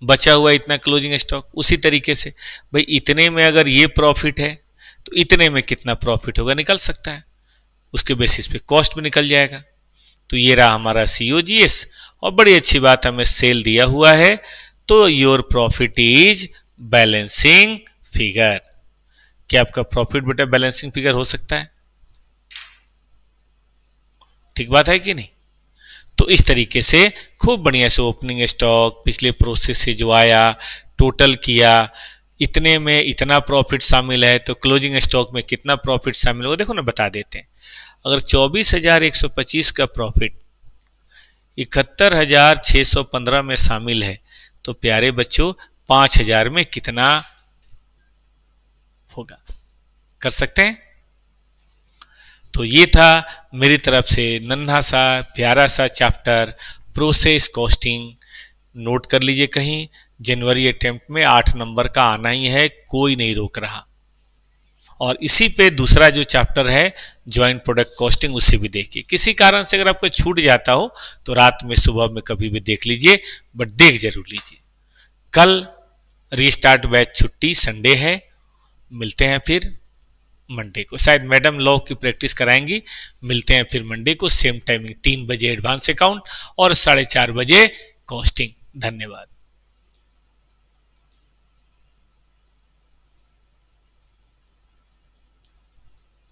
बचा हुआ इतना क्लोजिंग स्टॉक। उसी तरीके से भाई इतने में अगर ये प्रॉफिट है तो इतने में कितना प्रॉफिट होगा निकल सकता है, उसके बेसिस पे कॉस्ट भी निकल जाएगा। तो ये रहा हमारा COGS, और बड़ी अच्छी बात हमें सेल दिया हुआ है, तो your profit is balancing figure. क्या आपका प्रॉफिट बेटा बैलेंसिंग फिगर हो सकता है? ठीक बात है कि नहीं? तो इस तरीके से खूब बढ़िया से ओपनिंग स्टॉक पिछले प्रोसेस से जो आया टोटल किया, इतने में इतना प्रॉफिट शामिल है तो क्लोजिंग स्टॉक में कितना प्रॉफिट शामिल होगा देखो ना, बता देते हैं। अगर 24,125 का प्रॉफिट 71,615 में शामिल है तो प्यारे बच्चों 5,000 में कितना होगा? कर सकते हैं? तो ये था मेरी तरफ से नन्हा सा प्यारा सा चैप्टर प्रोसेस कॉस्टिंग। नोट कर लीजिए कहीं, जनवरी अटेम्प्ट में 8 नंबर का आना ही है, कोई नहीं रोक रहा। और इसी पे दूसरा जो चैप्टर है ज्वाइंट प्रोडक्ट कॉस्टिंग, उसे भी देखिए। किसी कारण से अगर आपको छूट जाता हो तो रात में सुबह में कभी भी देख लीजिए, बट देख जरूर लीजिए। कल रीस्टार्ट बैच छुट्टी, संडे है। मिलते हैं फिर मंडे को, शायद मैडम लॉ की प्रैक्टिस कराएंगी। मिलते हैं फिर मंडे को सेम टाइमिंग, 3 बजे एडवांस अकाउंट और 4:30 बजे कॉस्टिंग। धन्यवाद।